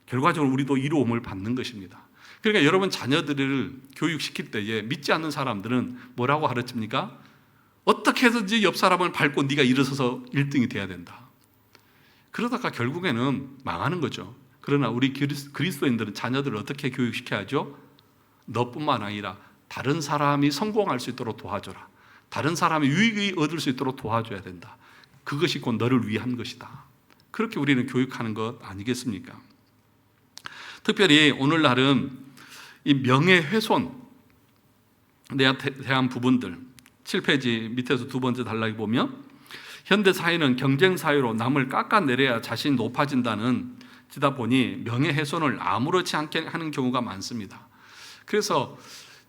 A: 결과적으로 우리도 이로움을 받는 것입니다. 그러니까 여러분 자녀들을 교육시킬 때에 믿지 않는 사람들은 뭐라고 가르칩니까? 어떻게 해서든지 옆 사람을 밟고 네가 일어서서 1등이 돼야 된다. 그러다가 결국에는 망하는 거죠. 그러나 우리 그리스도인들은 자녀들을 어떻게 교육시켜야죠? 너뿐만 아니라 다른 사람이 성공할 수 있도록 도와줘라. 다른 사람이 유익을 얻을 수 있도록 도와줘야 된다. 그것이 곧 너를 위한 것이다. 그렇게 우리는 교육하는 것 아니겠습니까? 특별히 오늘날은 이 명예훼손에 대한 부분들 7페이지 밑에서 두 번째 단락에 보면 현대 사회는 경쟁 사회로 남을 깎아내려야 자신이 높아진다는 지다 보니 명예훼손을 아무렇지 않게 하는 경우가 많습니다. 그래서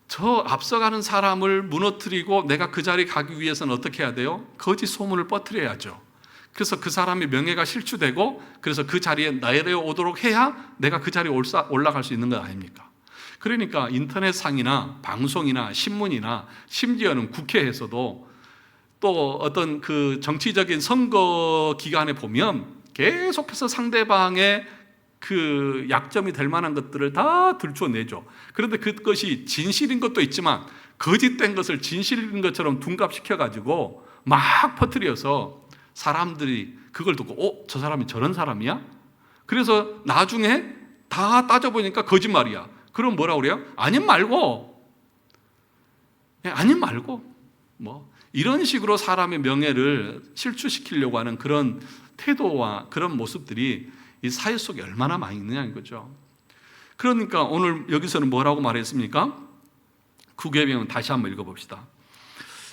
A: 저 앞서가는 사람을 무너뜨리고 내가 그 자리에 가기 위해서는 어떻게 해야 돼요? 거짓 소문을 퍼뜨려야죠. 그래서 그 사람의 명예가 실추되고 그래서 그 자리에 내려오도록 해야 내가 그 자리에 올라갈 수 있는 것 아닙니까? 그러니까 인터넷상이나 방송이나 신문이나 심지어는 국회에서도 또 어떤 그 정치적인 선거 기간에 보면 계속해서 상대방의 그 약점이 될 만한 것들을 다 들춰내죠. 그런데 그것이 진실인 것도 있지만 거짓된 것을 진실인 것처럼 둔갑시켜가지고 막 퍼뜨려서 사람들이 그걸 듣고 저 사람이 저런 사람이야? 그래서 나중에 다 따져보니까 거짓말이야. 그럼 뭐라고 그래요? 아님 말고 뭐 이런 식으로 사람의 명예를 실추시키려고 하는 그런 태도와 그런 모습들이 이 사회 속에 얼마나 많이 있느냐는 거죠. 그러니까 오늘 여기서는 뭐라고 말했습니까? 구계명은 다시 한번 읽어봅시다.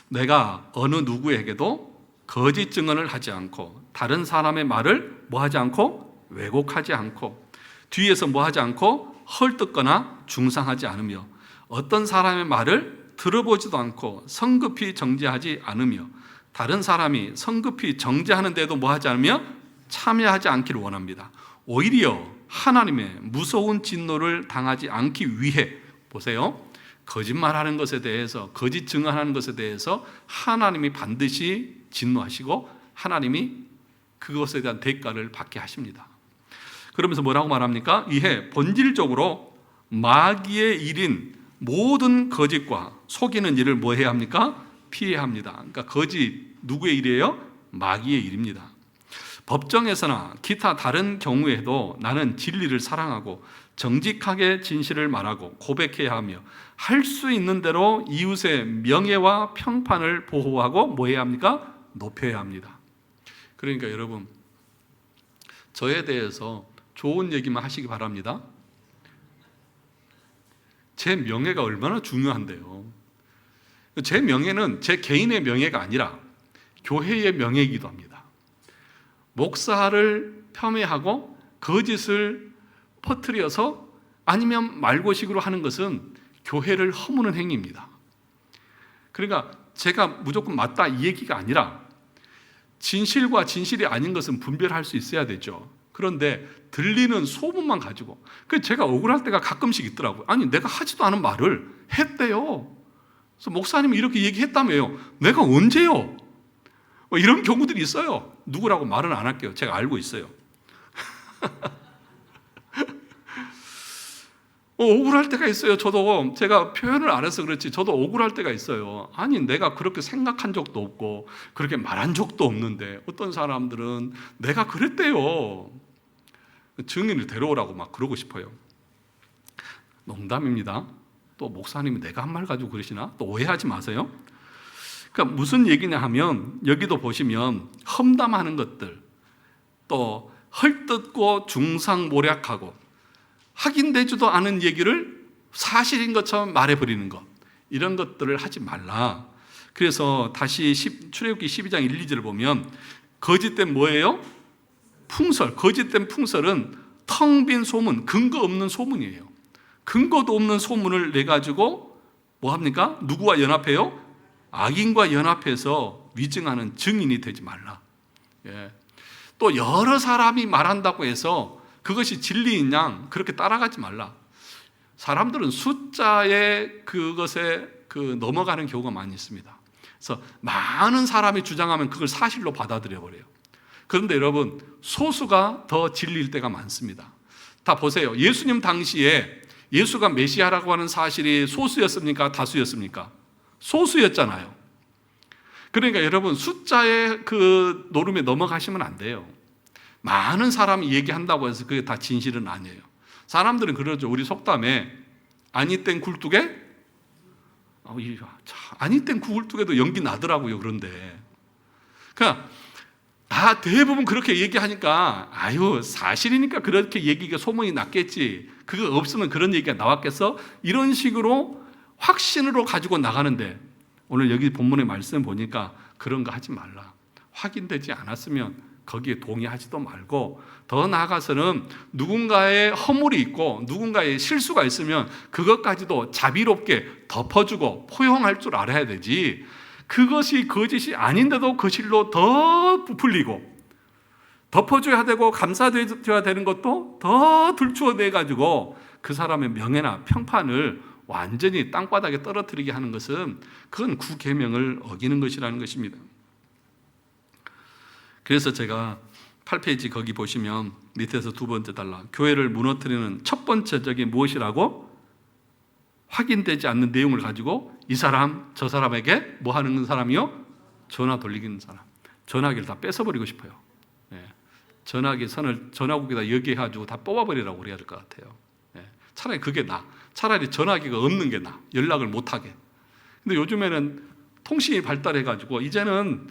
A: 내가 어느 누구에게도 거짓 증언을 하지 않고 다른 사람의 말을 뭐하지 않고 왜곡하지 않고 뒤에서 뭐하지 않고 헐뜯거나 중상하지 않으며 어떤 사람의 말을 들어보지도 않고 성급히 정죄하지 않으며 다른 사람이 성급히 정죄하는 데도 뭐하지 않으며 참여하지 않기를 원합니다. 오히려 하나님의 무서운 진노를 당하지 않기 위해 보세요. 거짓말하는 것에 대해서 거짓 증언하는 것에 대해서 하나님이 반드시 진노하시고 하나님이 그것에 대한 대가를 받게 하십니다. 그러면서 뭐라고 말합니까? 이에 본질적으로 마귀의 일인 모든 거짓과 속이는 일을 뭐 해야 합니까? 피해야 합니다. 그러니까 거짓 누구의 일이에요? 마귀의 일입니다. 법정에서나 기타 다른 경우에도 나는 진리를 사랑하고 정직하게 진실을 말하고 고백해야 하며 할 수 있는 대로 이웃의 명예와 평판을 보호하고 뭐 해야 합니까? 높여야 합니다. 그러니까 여러분, 저에 대해서 좋은 얘기만 하시기 바랍니다. 제 명예가 얼마나 중요한데요. 제 명예는 제 개인의 명예가 아니라 교회의 명예이기도 합니다. 목사를 폄훼하고 거짓을 퍼뜨려서 아니면 말고식으로 하는 것은 교회를 허무는 행위입니다. 그러니까 제가 무조건 맞다 이 얘기가 아니라 진실과 진실이 아닌 것은 분별할 수 있어야 되죠. 그런데 들리는 소문만 가지고 제가 억울할 때가 가끔씩 있더라고요. 아니 내가 하지도 않은 말을 했대요. 그래서 목사님이 이렇게 얘기했다며요. 내가 언제요? 이런 경우들이 있어요. 누구라고 말은 안 할게요. 제가 알고 있어요. 억울할 때가 있어요. 저도 제가 표현을 안 해서 그렇지 저도 억울할 때가 있어요. 아니 내가 그렇게 생각한 적도 없고 그렇게 말한 적도 없는데 어떤 사람들은 내가 그랬대요. 증인을 데려오라고 막 그러고 싶어요. 농담입니다. 또 목사님이 내가 한 말 가지고 그러시나? 또 오해하지 마세요. 그러니까 무슨 얘기냐 하면 여기도 보시면 험담하는 것들 또 헐뜯고 중상모략하고 확인되지도 않은 얘기를 사실인 것처럼 말해버리는 것 이런 것들을 하지 말라. 그래서 다시 출애굽기 12장 1, 2절을 보면 거짓된 뭐예요? 풍설. 거짓된 풍설은 텅 빈 소문, 근거 없는 소문이에요. 근거도 없는 소문을 내가지고 뭐 합니까? 누구와 연합해요? 악인과 연합해서 위증하는 증인이 되지 말라. 예. 또 여러 사람이 말한다고 해서 그것이 진리인 양 그렇게 따라가지 말라. 사람들은 숫자에 그것에 넘어가는 경우가 많이 있습니다. 그래서 많은 사람이 주장하면 그걸 사실로 받아들여 버려요. 그런데 여러분 소수가 더 진리일 때가 많습니다. 다 보세요. 예수님 당시에 예수가 메시아라고 하는 사실이 소수였습니까? 다수였습니까? 소수였잖아요. 그러니까 여러분 숫자의 그 노름에 넘어가시면 안 돼요. 많은 사람이 얘기한다고 해서 그게 다 진실은 아니에요. 사람들은 그러죠. 우리 속담에 아니 땐 굴뚝에 아니 땐 굴뚝에도 연기 나더라고요. 그런데 그러니까 다 대부분 그렇게 얘기하니까 아유 사실이니까 그렇게 얘기가 소문이 났겠지. 그거 없으면 그런 얘기가 나왔겠어? 이런 식으로 확신으로 가지고 나가는데 오늘 여기 본문의 말씀 보니까 그런 거 하지 말라. 확인되지 않았으면 거기에 동의하지도 말고 더 나아가서는 누군가의 허물이 있고 누군가의 실수가 있으면 그것까지도 자비롭게 덮어주고 포용할 줄 알아야 되지. 그것이 거짓이 아닌데도 거실로 더 부풀리고 덮어줘야 되고 감사줘야 되는 것도 더 들추어내가지고 그 사람의 명예나 평판을 완전히 땅바닥에 떨어뜨리게 하는 것은 그건 구계명을 어기는 것이라는 것입니다. 그래서 제가 8페이지 거기 보시면 밑에서 두 번째 단락, 교회를 무너뜨리는 첫 번째 적이 무엇이라고? 확인되지 않는 내용을 가지고 이 사람 저 사람에게 뭐 하는 사람이요? 전화 돌리는 사람. 전화기를 다 뺏어버리고 싶어요. 전화기 선을 전화국에다 여기해가지고 다 뽑아버리라고 그래야 될 것 같아요. 차라리 그게 나아. 차라리 전화기가 없는 게 나아. 연락을 못하게. 근데 요즘에는 통신이 발달해가지고 이제는,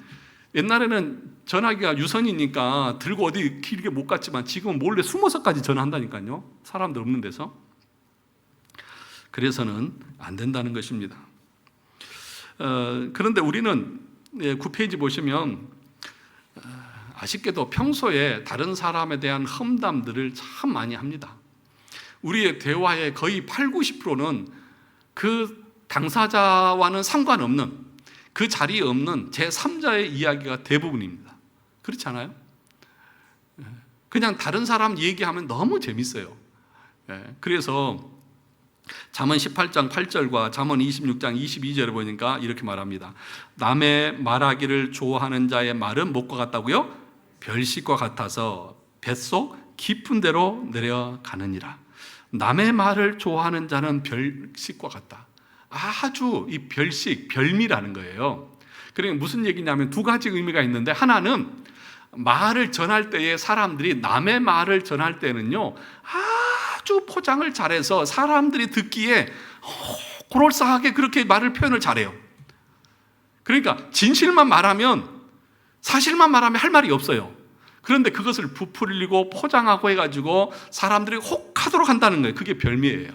A: 옛날에는 전화기가 유선이니까 들고 어디 길게 못 갔지만 지금은 몰래 숨어서까지 전화한다니까요. 사람들 없는 데서. 그래서는 안 된다는 것입니다. 그런데 우리는 9페이지 보시면 아쉽게도 평소에 다른 사람에 대한 험담들을 참 많이 합니다. 우리의 대화의 거의 8, 90%는 그 당사자와는 상관없는, 그 자리에 없는 제3자의 이야기가 대부분입니다. 그렇지 않아요? 그냥 다른 사람 얘기하면 너무 재밌어요. 그래서 잠언 18장 8절과 잠언 26장 22절을 보니까 이렇게 말합니다. 남의 말하기를 좋아하는 자의 말은 못과 같다고요? 별식과 같아서 뱃속 깊은 데로 내려가느니라. 남의 말을 좋아하는 자는 별식과 같다. 아주 이 별식, 별미라는 거예요. 그러니까 무슨 얘기냐면 두 가지 의미가 있는데, 하나는 말을 전할 때에 사람들이 남의 말을 전할 때는요, 아주 포장을 잘해서 사람들이 듣기에 그럴싸하게 그렇게 말을 표현을 잘해요. 그러니까 진실만 말하면, 사실만 말하면 할 말이 없어요. 그런데 그것을 부풀리고 포장하고 해가지고 사람들이 혹하도록 한다는 거예요. 그게 별미예요.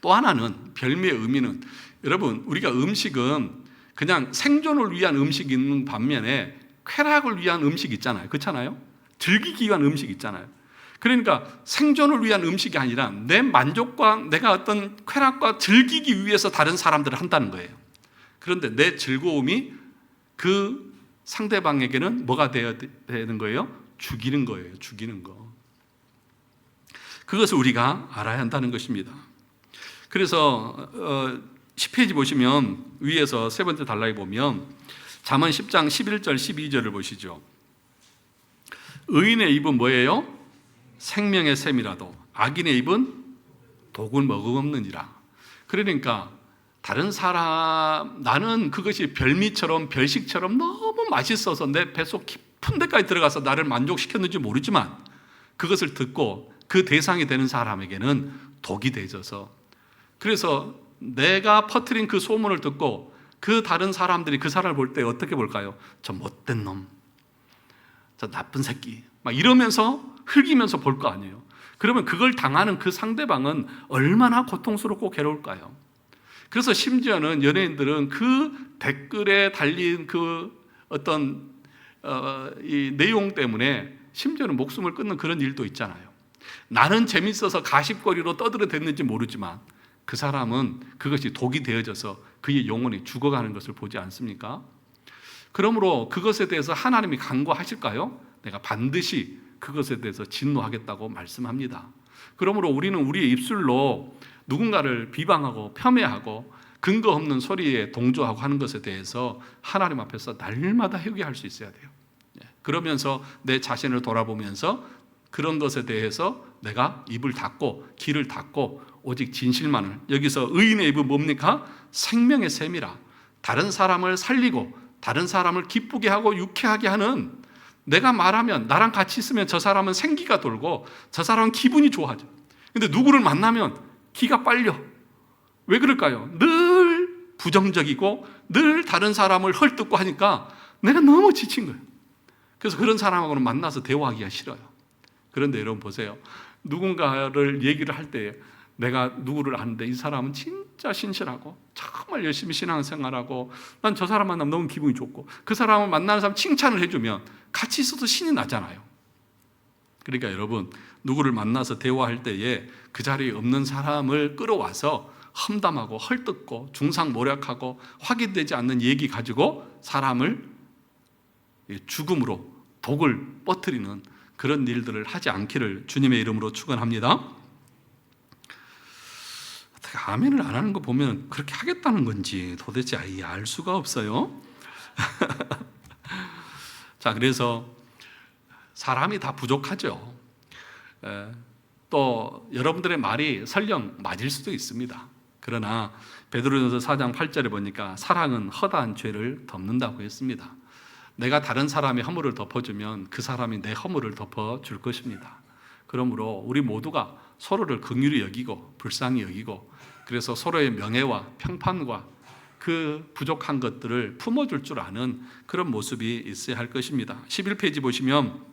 A: 또 하나는, 별미의 의미는, 여러분 우리가 음식은 그냥 생존을 위한 음식이 있는 반면에 쾌락을 위한 음식이 있잖아요. 그렇잖아요? 즐기기 위한 음식이 있잖아요. 그러니까 생존을 위한 음식이 아니라 내 만족과 내가 어떤 쾌락과 즐기기 위해서 다른 사람들을 한다는 거예요. 그런데 내 즐거움이 그 상대방에게는 뭐가 되어야 되는 거예요? 죽이는 거예요. 죽이는 거. 그것을 우리가 알아야 한다는 것입니다. 그래서 10페이지 보시면 위에서 세 번째 단락에 보면 잠언 10장 11절 12절을 보시죠. 의인의 입은 뭐예요? 생명의 샘이라도 악인의 입은 독을 머금느니라. 그러니까 다른 사람, 나는 그것이 별미처럼 별식처럼 너무 맛있어서 내 뱃속 깊은 데까지 들어가서 나를 만족시켰는지 모르지만 그것을 듣고 그 대상이 되는 사람에게는 독이 되어져서, 그래서 내가 퍼뜨린 그 소문을 듣고 그 다른 사람들이 그 사람을 볼 때 어떻게 볼까요? 저 못된 놈, 저 나쁜 새끼, 막 이러면서 흘기면서 볼 거 아니에요. 그러면 그걸 당하는 그 상대방은 얼마나 고통스럽고 괴로울까요? 그래서 심지어는 연예인들은 그 댓글에 달린 그 어떤 이 내용 때문에 심지어는 목숨을 끊는 그런 일도 있잖아요. 나는 재밌어서 가십거리로 떠들어댔는지 모르지만 그 사람은 그것이 독이 되어져서 그의 영혼이 죽어가는 것을 보지 않습니까? 그러므로 그것에 대해서 하나님이 간과하실까요? 내가 반드시 그것에 대해서 진노하겠다고 말씀합니다. 그러므로 우리는 우리의 입술로 누군가를 비방하고 폄훼하고 근거 없는 소리에 동조하고 하는 것에 대해서 하나님 앞에서 날마다 회개할 수 있어야 돼요. 그러면서 내 자신을 돌아보면서 그런 것에 대해서 내가 입을 닫고 귀를 닫고 오직 진실만을, 여기서 의인의 입은 뭡니까? 생명의 샘이라. 다른 사람을 살리고 다른 사람을 기쁘게 하고 유쾌하게 하는, 내가 말하면 나랑 같이 있으면 저 사람은 생기가 돌고 저 사람은 기분이 좋아져. 근데 누구를 만나면 기가 빨려. 왜 그럴까요? 늘 부정적이고 늘 다른 사람을 헐뜯고 하니까 내가 너무 지친 거예요. 그래서 그런 사람하고는 만나서 대화하기가 싫어요. 그런데 여러분 보세요. 누군가를 얘기를 할 때 내가 누구를 아는데 이 사람은 진짜 신실하고 정말 열심히 신앙생활하고 난 저 사람 만나면 너무 기분이 좋고, 그 사람을 만나는 사람 칭찬을 해주면 같이 있어도 신이 나잖아요. 그러니까 여러분, 누구를 만나서 대화할 때에 그 자리에 없는 사람을 끌어와서 험담하고 헐뜯고 중상모략하고 확인되지 않는 얘기 가지고 사람을 죽음으로 독을 퍼뜨리는 그런 일들을 하지 않기를 주님의 이름으로 축원합니다. 어떻게 아멘을 안 하는 거 보면 그렇게 하겠다는 건지 도대체 알 수가 없어요. 자, 그래서 사람이 다 부족하죠. 또 여러분들의 말이 설령 맞을 수도 있습니다. 그러나 베드로전서 4장 8절에 보니까 사랑은 허다한 죄를 덮는다고 했습니다. 내가 다른 사람의 허물을 덮어주면 그 사람이 내 허물을 덮어줄 것입니다. 그러므로 우리 모두가 서로를 긍휼히 여기고 불쌍히 여기고, 그래서 서로의 명예와 평판과 그 부족한 것들을 품어줄 줄 아는 그런 모습이 있어야 할 것입니다. 11페이지 보시면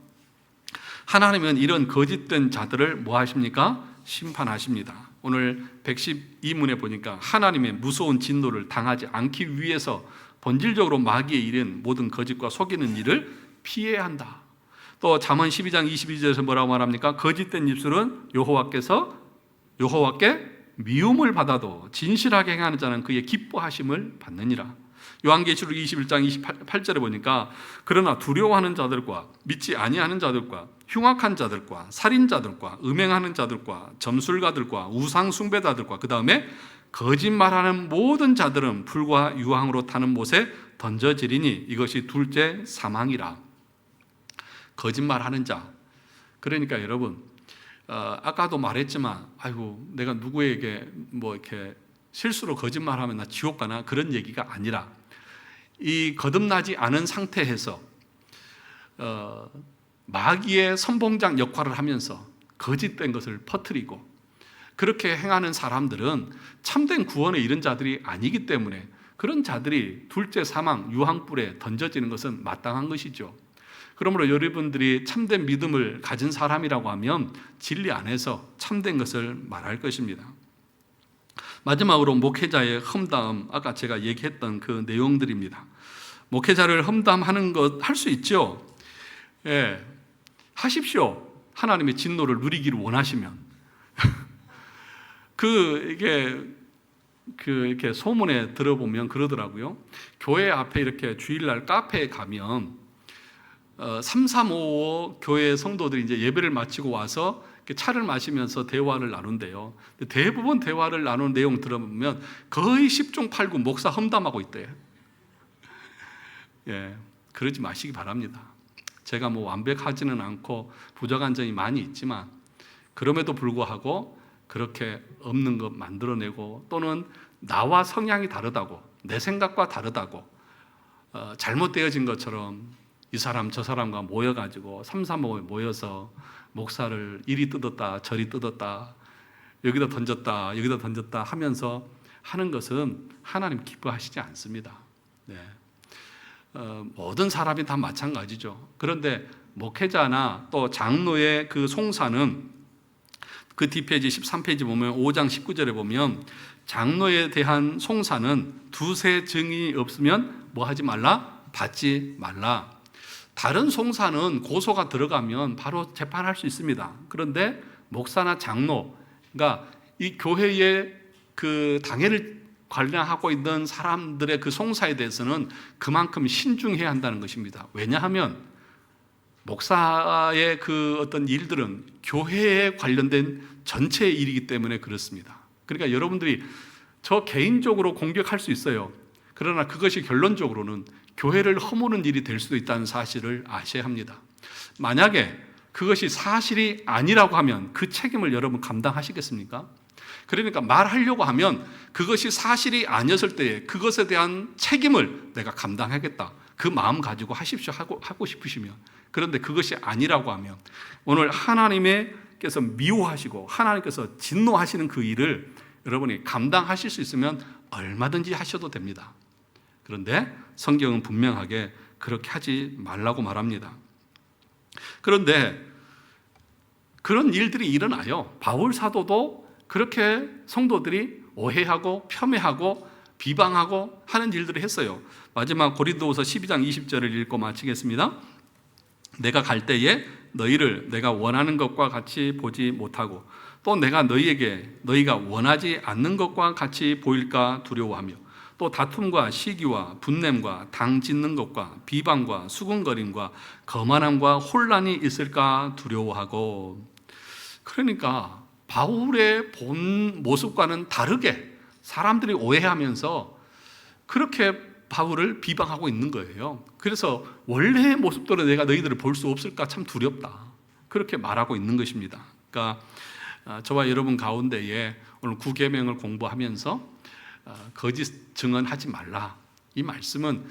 A: 하나님은 이런 거짓된 자들을 뭐 하십니까? 심판하십니다. 오늘 112문에 보니까 하나님의 무서운 진노를 당하지 않기 위해서 본질적으로 마귀의 일은 모든 거짓과 속이는 일을 피해야 한다. 또 잠언 12장 22절에서 뭐라고 말합니까? 거짓된 입술은 여호와께 미움을 받아도 진실하게 행하는 자는 그의 기뻐하심을 받느니라. 요한계시록 21장 28절에 보니까 그러나 두려워하는 자들과 믿지 아니하는 자들과 흉악한 자들과 살인자들과 음행하는 자들과 점술가들과 우상 숭배자들과 그 다음에 거짓말하는 모든 자들은 불과 유황으로 타는 못에 던져지리니 이것이 둘째 사망이라. 거짓말하는 자. 그러니까 여러분, 아까도 말했지만, 아이고 내가 누구에게 뭐 이렇게 실수로 거짓말하면 나 지옥 가나, 그런 얘기가 아니라 이 거듭나지 않은 상태에서 마귀의 선봉장 역할을 하면서 거짓된 것을 퍼뜨리고 그렇게 행하는 사람들은 참된 구원에 이른 자들이 아니기 때문에 그런 자들이 둘째 사망, 유황불에 던져지는 것은 마땅한 것이죠. 그러므로 여러분들이 참된 믿음을 가진 사람이라고 하면 진리 안에서 참된 것을 말할 것입니다. 마지막으로 목회자의 험담, 아까 제가 얘기했던 그 내용들입니다. 목회자를 험담하는 것 할 수 있죠. 예, 하십시오. 하나님의 진노를 누리기를 원하시면. 이렇게 소문에 들어보면 그러더라고요. 교회 앞에 이렇게 주일날 카페에 가면 3355 교회 성도들이 이제 예배를 마치고 와서 차를 마시면서 대화를 나눈대요. 대부분 대화를 나누는 내용 들어보면 거의 10중 8구 목사 험담하고 있대요. 예, 그러지 마시기 바랍니다. 제가 뭐 완벽하지는 않고 부족한 점이 많이 있지만 그럼에도 불구하고 그렇게 없는 것 만들어내고, 또는 나와 성향이 다르다고, 내 생각과 다르다고 잘못되어진 것처럼 이 사람 저 사람과 모여가지고 335에 모여서 목사를 이리 뜯었다 저리 뜯었다, 여기다 던졌다 하면서 하는 것은 하나님 기뻐하시지 않습니다. 네. 모든 사람이 다 마찬가지죠. 그런데 목회자나 또 장로의 그 송사는 그 뒷페이지 13페이지 보면 5장 19절에 보면 장로에 대한 송사는 두세 증이 없으면 뭐 하지 말라? 받지 말라. 다른 송사는 고소가 들어가면 바로 재판할 수 있습니다. 그런데 목사나 장로가 이 교회의 그 당회를 관리하고 있는 사람들의 그 송사에 대해서는 그만큼 신중해야 한다는 것입니다. 왜냐하면 목사의 그 어떤 일들은 교회에 관련된 전체의 일이기 때문에 그렇습니다. 그러니까 여러분들이 저 개인적으로 공격할 수 있어요. 그러나 그것이 결론적으로는 교회를 허무는 일이 될 수도 있다는 사실을 아셔야 합니다. 만약에 그것이 사실이 아니라고 하면 그 책임을 여러분 감당하시겠습니까? 그러니까 말하려고 하면 그것이 사실이 아니었을 때에 그것에 대한 책임을 내가 감당하겠다, 그 마음 가지고 하십시오. 하고 싶으시면. 그런데 그것이 아니라고 하면 오늘 하나님께서 미워하시고 하나님께서 진노하시는 그 일을 여러분이 감당하실 수 있으면 얼마든지 하셔도 됩니다. 그런데 성경은 분명하게 그렇게 하지 말라고 말합니다. 그런데 그런 일들이 일어나요. 바울 사도도 그렇게 성도들이 오해하고 폄훼하고 비방하고 하는 일들을 했어요. 마지막 고린도후서 12장 20절을 읽고 마치겠습니다. 내가 갈 때에 너희를 내가 원하는 것과 같이 보지 못하고 또 내가 너희가 원하지 않는 것과 같이 보일까 두려워하며 또 다툼과 시기와 분냄과 당 짓는 것과 비방과 수군거림과 거만함과 혼란이 있을까 두려워하고. 그러니까 바울의 본 모습과는 다르게 사람들이 오해하면서 그렇게 바울을 비방하고 있는 거예요. 그래서 원래의 모습대로 내가 너희들을 볼 수 없을까 참 두렵다, 그렇게 말하고 있는 것입니다. 그러니까 저와 여러분 가운데에 오늘 구계명을 공부하면서 거짓 증언하지 말라, 이 말씀은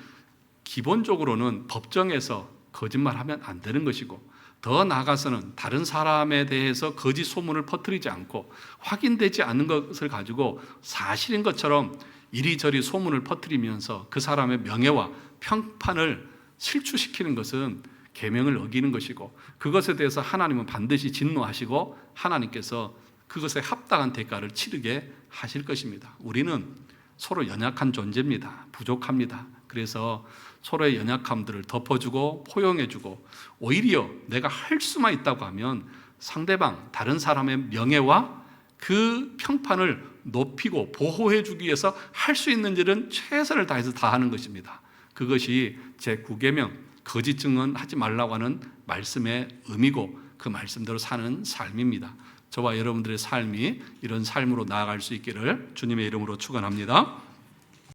A: 기본적으로는 법정에서 거짓말하면 안 되는 것이고, 더 나아가서는 다른 사람에 대해서 거짓 소문을 퍼뜨리지 않고 확인되지 않는 것을 가지고 사실인 것처럼 이리저리 소문을 퍼뜨리면서 그 사람의 명예와 평판을 실추시키는 것은 계명을 어기는 것이고, 그것에 대해서 하나님은 반드시 진노하시고 하나님께서 그것에 합당한 대가를 치르게 하실 것입니다. 우리는 서로 연약한 존재입니다. 부족합니다. 그래서 서로의 연약함들을 덮어주고 포용해주고, 오히려 내가 할 수만 있다고 하면 상대방, 다른 사람의 명예와 그 평판을 높이고 보호해주기 위해서 할 수 있는 일은 최선을 다해서 다 하는 것입니다. 그것이 제9계명 거짓 증언하지 말라고 하는 말씀의 의미고, 그 말씀대로 사는 삶입니다. 저와 여러분들의 삶이 이런 삶으로 나아갈 수 있기를 주님의 이름으로 축원합니다.